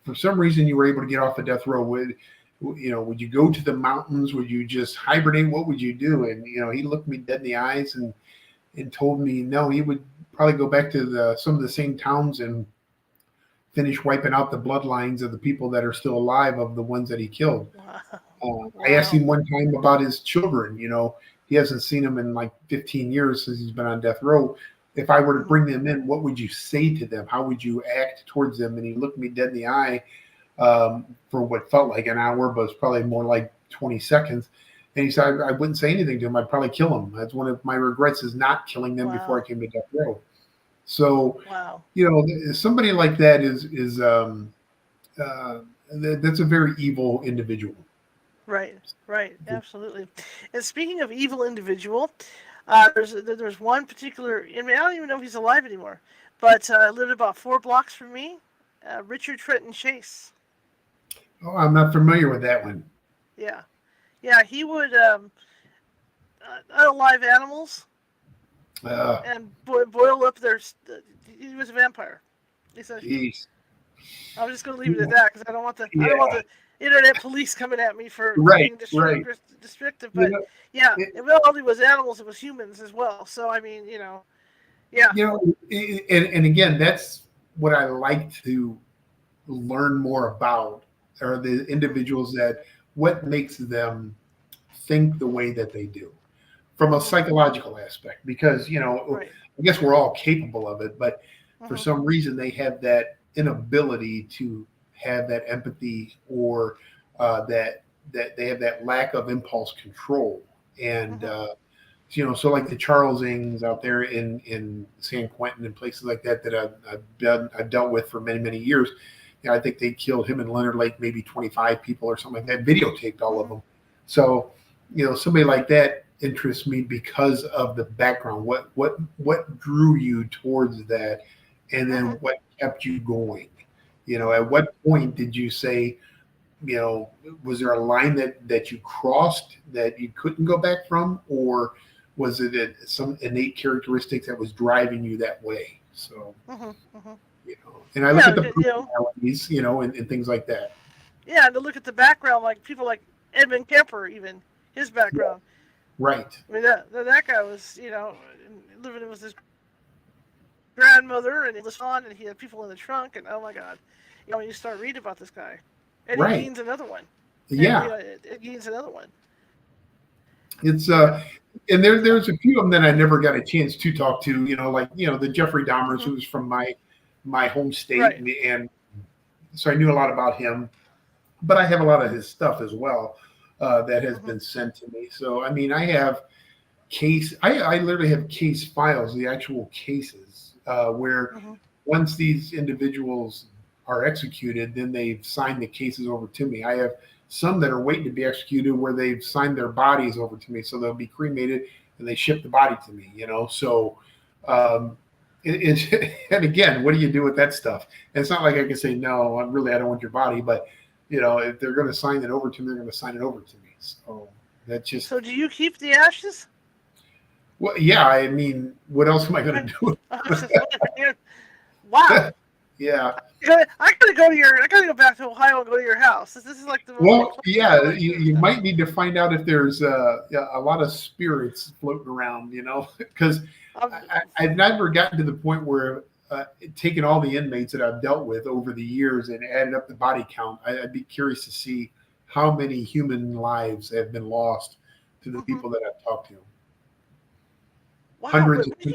for some reason you were able to get off a death row, would you go to the mountains? Would you just hibernate? What would you do? And he looked me dead in the eyes and told me no, he would probably go back to some of the same towns and finish wiping out the bloodlines of the people that are still alive of the ones that he killed. Wow. I asked Wow. him one time about his children. He hasn't seen them in like 15 years since he's been on death row. If I were to Mm-hmm. bring them in, what would you say to them? How would you act towards them? And he looked me dead in the eye for what felt like an hour, but it's probably more like 20 seconds. And he said, I wouldn't say anything to him. I'd probably kill him. That's one of my regrets is not killing them before I Wow. came to death row. So, Wow. somebody like that uh, that's a very evil individual. Right. Right. Absolutely. And speaking of evil individual, there's one particular inmate. I don't even know if he's alive anymore, but lived about 4 blocks from me. Richard Trenton Chase. Oh, I'm not familiar with that one. Yeah. Yeah. He would unalive animals Uh, and boil up their. He was a vampire, essentially. Geez. I'm just going to leave it at that because I don't want Yeah. the internet police coming at me for Right. being Right. descriptive. You But know. yeah, It, it not only was animals, it was humans as well. So I mean, yeah. and again, that's what I like to learn more about are the Hmm. individuals that what makes them think the way that they do from a Hmm. psychological aspect because Right. I guess we're all capable of it, but for Hmm. some reason they have that inability to have that empathy or that they have that lack of impulse control and Hmm. So like the Charlesings out there in San Quentin and places like that I've dealt with for many, many years. I think they killed him and Leonard Lake, maybe 25 people or something like that, videotaped all of them. So, somebody like that interests me because of the background. What drew you towards that, and then what kept you going? At what point did you say, was there a line that you crossed that you couldn't go back from, or was it some innate characteristics that was driving you that way? So, and I look at the personalities, and things like that. Yeah, and to look at the background, like people like Edmund Kemper, even his background. Right. I mean, that guy was, living with his grandmother and this on, and he had people in the trunk, and oh my God, you start reading about this guy, and he gains another one. Yeah. And, it gains another one. It's and there's a few of them that I never got a chance to talk to. The Jeffrey Dahmers, who's from my home state, Right. and so I knew a lot about him. But I have a lot of his stuff as well that has been sent to me. So I mean, I have I literally have case files, the actual cases where once these individuals are executed, then they've signed the cases over to me. I have some that are waiting to be executed where they've signed their bodies over to me, so they'll be cremated and they ship the body to me. So. And again, what do you do with that stuff? And it's not like I can say, no, I don't want your body, but if they're going to sign it over to me, they're going to sign it over to me. So that's just. So do you keep the ashes? Well, yeah. I mean, what else am I going to do? Wow. Yeah. I gotta go back to Ohio and go to your house. This is like the. Well, yeah. You might need to find out if there's a lot of spirits floating around. Because I've never gotten to the point where. Taking all the inmates that I've dealt with over the years and added up the body count, I'd be curious to see how many human lives have been lost to the people that I've talked to. Wow, hundreds. Where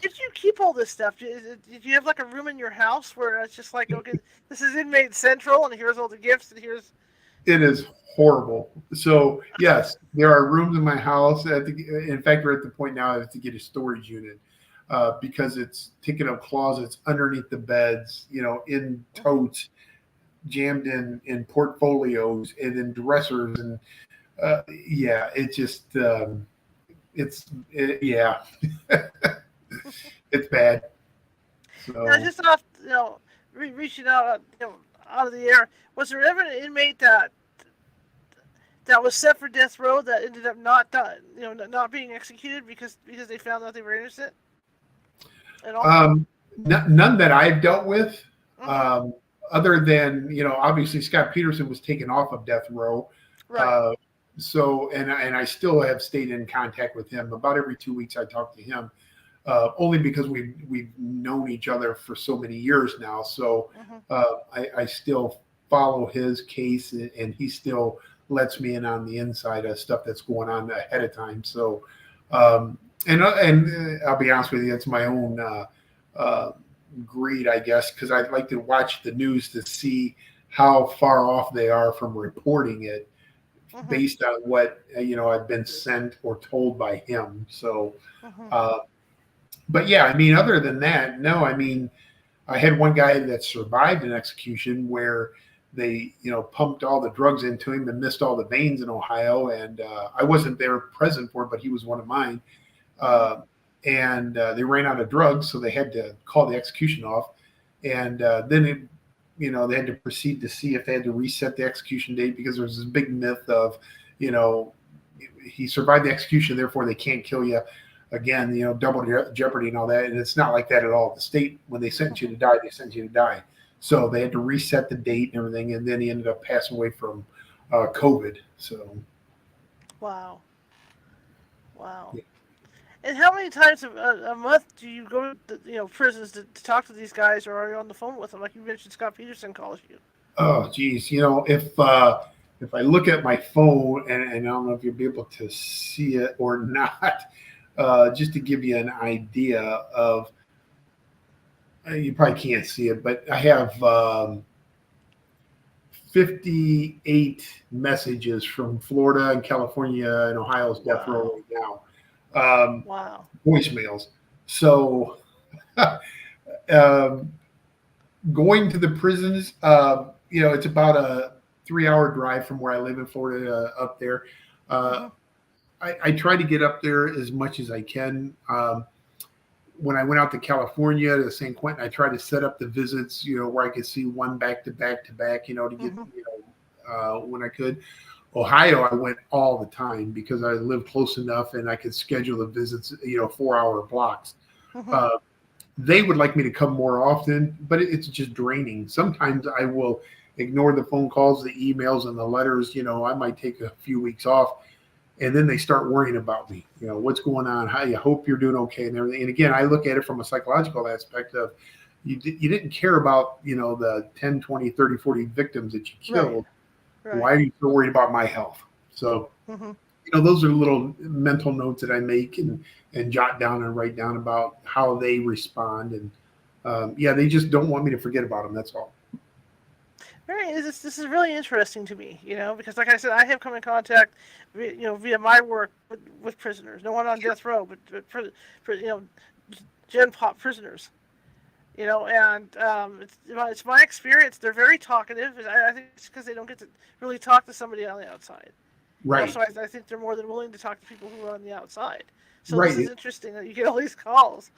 did you keep all this stuff? Did you have like a room in your house where it's just like, okay, this is inmate central, and here's all the gifts, and here's. It is horrible. So yes, there are rooms in my house. In fact, we're at the point now I have to get a storage unit. Because it's taking up closets underneath the beds, in totes, jammed in portfolios and in dressers, and it just yeah, it's bad. So Just off, reaching out, out of the air. Was there ever an inmate that was set for death row that ended up not done, not being executed because they found out they were innocent? None that I've dealt with, other than obviously Scott Peterson was taken off of death row, right? So and I still have stayed in contact with him. About every 2 weeks I talk to him, only because we've known each other for so many years now. So I still follow his case, and he still lets me in on the inside of stuff that's going on ahead of time. So. And I'll be honest with you, it's my own greed, I guess, because I'd like to watch the news to see how far off they are from reporting it based on what I've been sent or told by him. So, but yeah, I mean, other than that, no. I mean, I had one guy that survived an execution where they pumped all the drugs into him and missed all the veins in Ohio, and I wasn't there present for it, but he was one of mine. And they ran out of drugs, so they had to call the execution off. And then, they had to proceed to see if they had to reset the execution date, because there was this big myth of, he survived the execution, therefore they can't kill you again, double jeopardy and all that. And it's not like that at all. The state, when they sentence you to die, they sentence you to die. So they had to reset the date and everything. And then he ended up passing away from COVID. So. Wow. Yeah. And how many times a month do you go to prisons to talk to these guys, or are you on the phone with them? Like you mentioned, Scott Peterson calls you. Oh, geez. If I look at my phone, and I don't know if you'll be able to see it or not, just to give you an idea of, you probably can't see it, but I have 58 messages from Florida and California and Ohio's death row right now. Wow. voicemails. So um, going to the prisons, it's about a 3 hour drive from where I live in Florida up there. Uh, Mm-hmm. I try to get up there as much as I can. When I went out to California to San Quentin, I tried to set up the visits, where I could see one back to back to back, to get, Mm-hmm. when I could. Ohio, I went all the time because I lived close enough and I could schedule the visits, 4 hour blocks. Mm-hmm. Uh, they would like me to come more often, but it's just draining. Sometimes I will ignore the phone calls, the emails, and the letters. I might take a few weeks off, and then they start worrying about me. What's going on? How you hope you're doing okay and everything. And again, I look at it from a psychological aspect of you didn't care about the 10, 20, 30, 40 victims that you Right. killed. Right. Why are you so worried about my health? So Mm-hmm. those are little mental notes that I make and jot down and write down about how they respond. And they just don't want me to forget about them. That's all. Very. This is really interesting to me, because like I said, I have come in contact, via my work with prisoners. No one on death row, but for Gen Pop prisoners. And it's my experience. They're very talkative. And I think it's because they don't get to really talk to somebody on the outside. Right. So I think they're more than willing to talk to people who are on the outside. So this Right. is interesting that you get all these calls.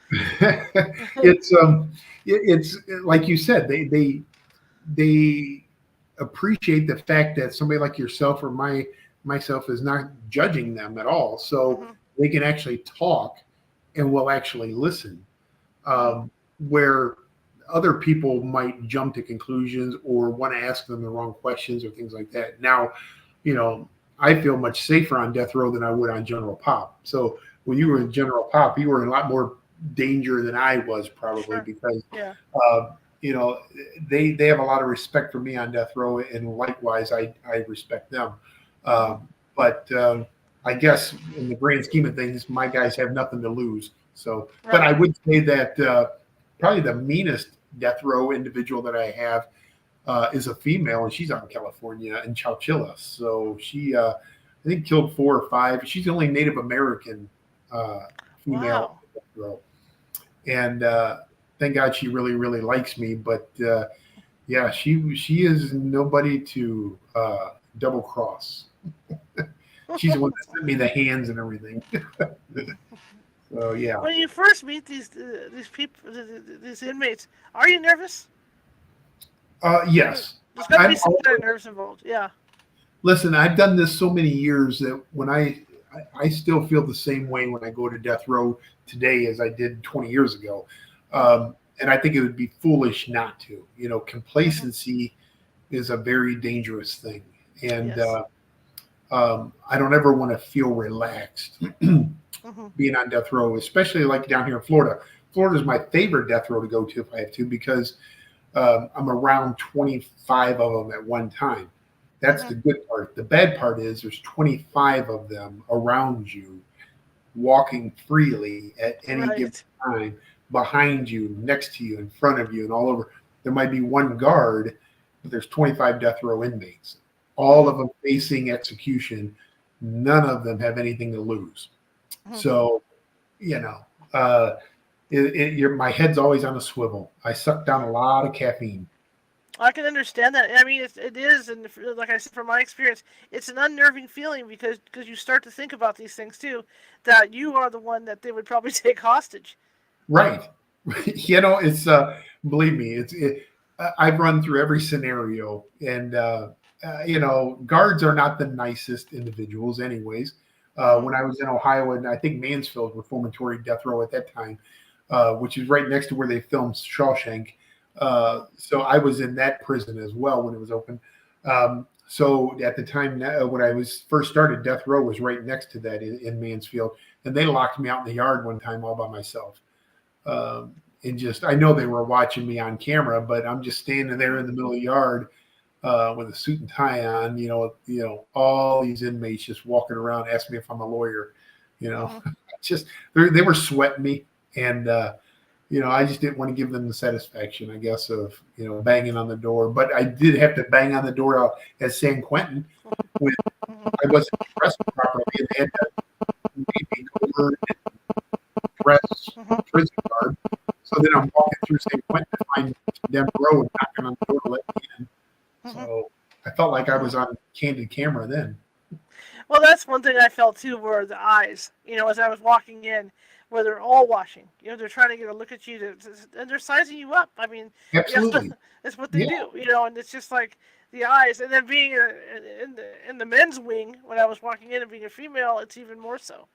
It's like you said, they appreciate the fact that somebody like yourself or myself is not judging them at all. So Mm-hmm. they can actually talk and will actually listen. Mm-hmm. Where other people might jump to conclusions or want to ask them the wrong questions or things like that. Now, I feel much safer on death row than I would on General Pop. So when you were in General Pop, you were in a lot more danger than I was probably Sure. because Yeah. uh, you know they have a lot of respect for me on death row, and likewise I respect them. Mm-hmm. But I guess in the grand scheme of things, my guys have nothing to lose. So, but I Right. would say that probably the meanest death row individual that I have is a female, and she's out in California in Chowchilla. So she, I think, killed 4 or 5. She's the only Native American uh, female Wow. death row, and thank God she really, really likes me. But yeah, she is nobody to double cross. She's the one that sent me the hands and everything. So yeah. When you first meet these people, these inmates, are you nervous? Yes, There's got to be I'm. some kind of nerves involved. Yeah. Listen, I've done this so many years that when I still feel the same way when I go to death row today as I did 20 years ago, Mm-hmm. and I think it would be foolish not to. Mm-hmm. Complacency is a very dangerous thing, and Yes. I don't ever want to feel relaxed Mm-hmm. being on death row, especially like down here in Florida. Florida is my favorite death row to go to if I have to because I'm around 25 of them at one time. That's Mm-hmm. the good part. The bad part is there's 25 of them around you, walking freely at any given Right. time, behind you, next to you, in front of you, and all over. There might be one guard, but there's 25 death row inmates, all Mm-hmm. of them facing execution. None of them have anything to lose. Mm-hmm. So, you know, uh, my head's always on a swivel. I suck down a lot of caffeine. I can understand that. I mean, it is, and like I said, from my experience, it's an unnerving feeling because you start to think about these things too, that you are the one that they would probably take hostage. Right. It's believe me, I've run through every scenario, and guards are not the nicest individuals, anyways. Mm-hmm. When I was in Ohio, and I think Mansfield reformatory death row at that time, which is right next to where they filmed Shawshank. Mm-hmm. So I was in that prison as well when it was open. So at the time when I was first started, death row was right next to that in Mansfield, and they locked me out in the yard one time all by myself. And just I know they were watching me on camera, but I'm just standing there in the middle of the yard with a suit and tie on. All these inmates just walking around, asking me if I'm a lawyer. Mm-hmm. Just they were sweating me, and I just didn't want to give them the satisfaction, I guess, of banging on the door. But I did have to bang on the door out at San Quentin when Mm-hmm. I wasn't dressed properly, and they had to made me go over and dress prison guard. So then I'm walking through St. Quentin to find them row and knocking on the door to let me in. So I felt like I was on candid camera then. Well, that's one thing I felt too, were the eyes. As I was walking in, where they're all watching. They're trying to get a look at you, and they're sizing you up. I mean, Absolutely. that's what they do. And it's just like the eyes. And then being in the men's wing when I was walking in and being a female, it's even more so.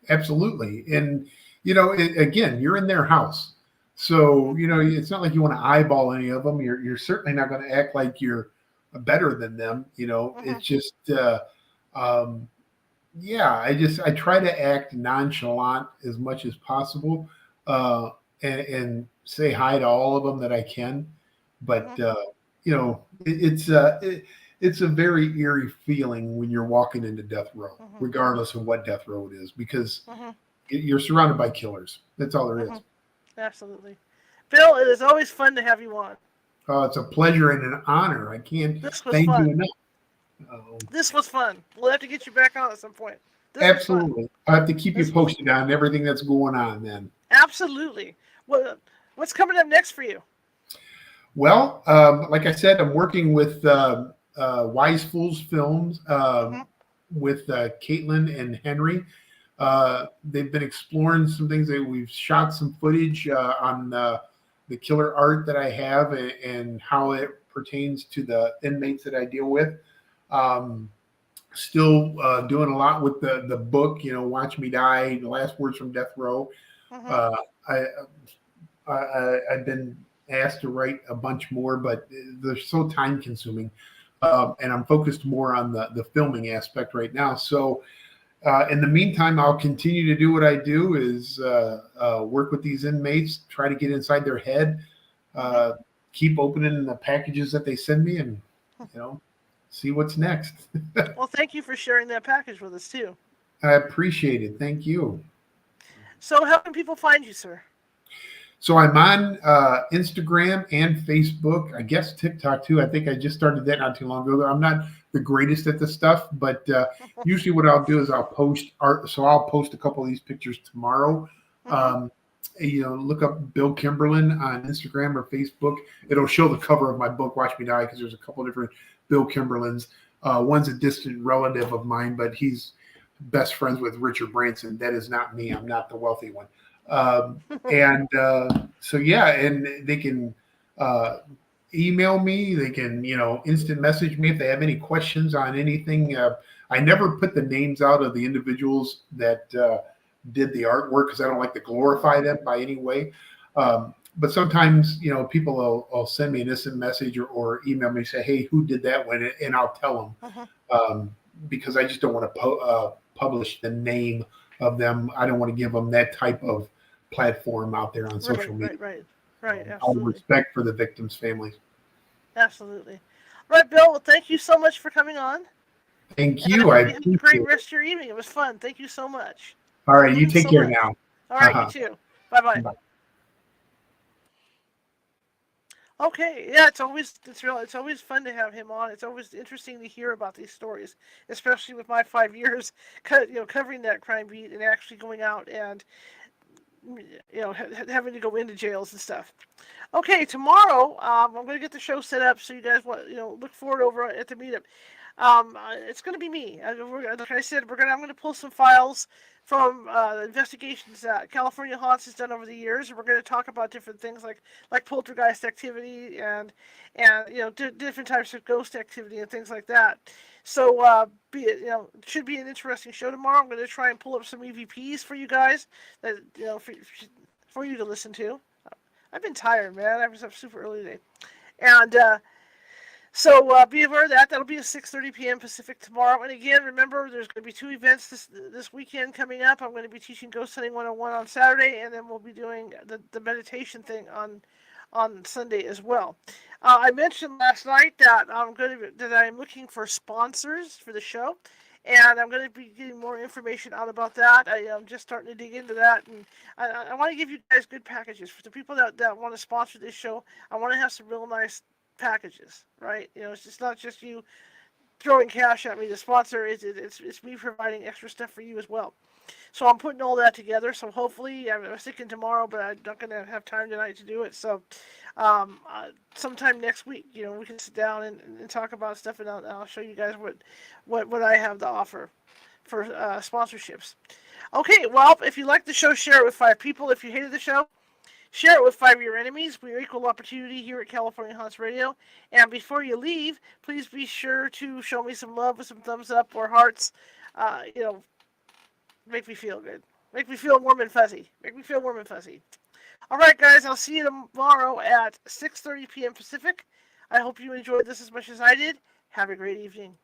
Absolutely. And, again, you're in their house. So, it's not like you want to eyeball any of them. You're certainly not going to act like you're better than them. It's just, I try to act nonchalant as much as possible, and say hi to all of them that I can. But, it's a very eerie feeling when you're walking into death row, regardless of what death row it is, because you're surrounded by killers. That's all there is. Absolutely. Bill, it is always fun to have you on. Oh, it's a pleasure and an honor. I can't thank you enough. This was fun. We'll have to get you back on at some point. Absolutely. I have to keep you posted on everything that's going on then. Absolutely. What's coming up next for you? Well, like I said, I'm working with Wise Fools Films with Caitlin and Henry. They've been exploring some things. We've shot some footage on the killer art that I have and how it pertains to the inmates that I deal with. Still doing a lot with the book, Watch Me Die, The Last Words from Death Row. I've been asked to write a bunch more, but they're so time consuming. And I'm focused more on the filming aspect right now. So in the meantime, I'll continue to do what I do, is work with these inmates, try to get inside their head, keep opening the packages that they send me, and, see what's next. Well, thank you for sharing that package with us too. I appreciate it. Thank you. So how can people find you, sir? So I'm on Instagram and Facebook. I guess TikTok too. I think I just started that not too long ago. I'm not the greatest at this stuff, but usually what I'll do is I'll post art. So I'll post a couple of these pictures tomorrow. Look up Bill Kimberlin on Instagram or Facebook. It'll show the cover of my book, Watch Me Die, because there's a couple different Bill Kimberlins. One's a distant relative of mine, but he's best friends with Richard Branson. That is not me. I'm not the wealthy one. And they can email me. They can, instant message me if they have any questions on anything. I never put the names out of the individuals that did the artwork because I don't like to glorify them by any way. But sometimes, people will send me an instant message or email me and say, hey, who did that one? And I'll tell them because I just don't want to publish the name of them. I don't want to give them that type of platform out there on social media. Right. Absolutely. Out of respect for the victims' families. Absolutely. All right, Bill. Well, thank you so much for coming on. Thank you. I appreciate it. Have a great rest of your evening. It was fun. Thank you so much. All right. You take care now. All right. You too. Bye-bye. Bye. Okay, yeah, it's always fun to have him on. It's always interesting to hear about these stories, especially with my 5 years, covering that crime beat and actually going out and having to go into jails and stuff. Okay, tomorrow I'm going to get the show set up so you guys look forward over at the meetup. It's going to be me. Like I said, I'm going to pull some files from investigations that California Haunts has done over the years, and we're going to talk about different things like poltergeist activity and different types of ghost activity and things like that. So it should be an interesting show tomorrow. I'm going to try and pull up some EVPs for you guys that for you to listen to. I've been tired, man. I was up super early today, and so be aware of that. That'll be at 6:30 p.m. Pacific tomorrow. And again, remember, there's going to be 2 events this weekend coming up. I'm going to be teaching Ghost Hunting 101 on Saturday, and then we'll be doing the meditation thing on Sunday as well. I mentioned last night that I'm looking for sponsors for the show, and I'm going to be getting more information out about that. I'm just starting to dig into that, and I want to give you guys good packages for the people that want to sponsor this show. I want to have some real nice packages, right? It's just not just you throwing cash at me to sponsor. It's me providing extra stuff for you as well. So I'm putting all that together. So hopefully, I was thinking tomorrow, but I'm not going to have time tonight to do it. So sometime next week, we can sit down and talk about stuff, and I'll show you guys what I have to offer for sponsorships. Okay, well, if you like the show, share it with 5 people. If you hated the show, share it with 5 of your enemies. We are equal opportunity here at California Haunts Radio. And before you leave, please be sure to show me some love with some thumbs up or hearts. Make me feel good. Make me feel warm and fuzzy. Make me feel warm and fuzzy. All right, guys, I'll see you tomorrow at 6:30 p.m. Pacific. I hope you enjoyed this as much as I did. Have a great evening.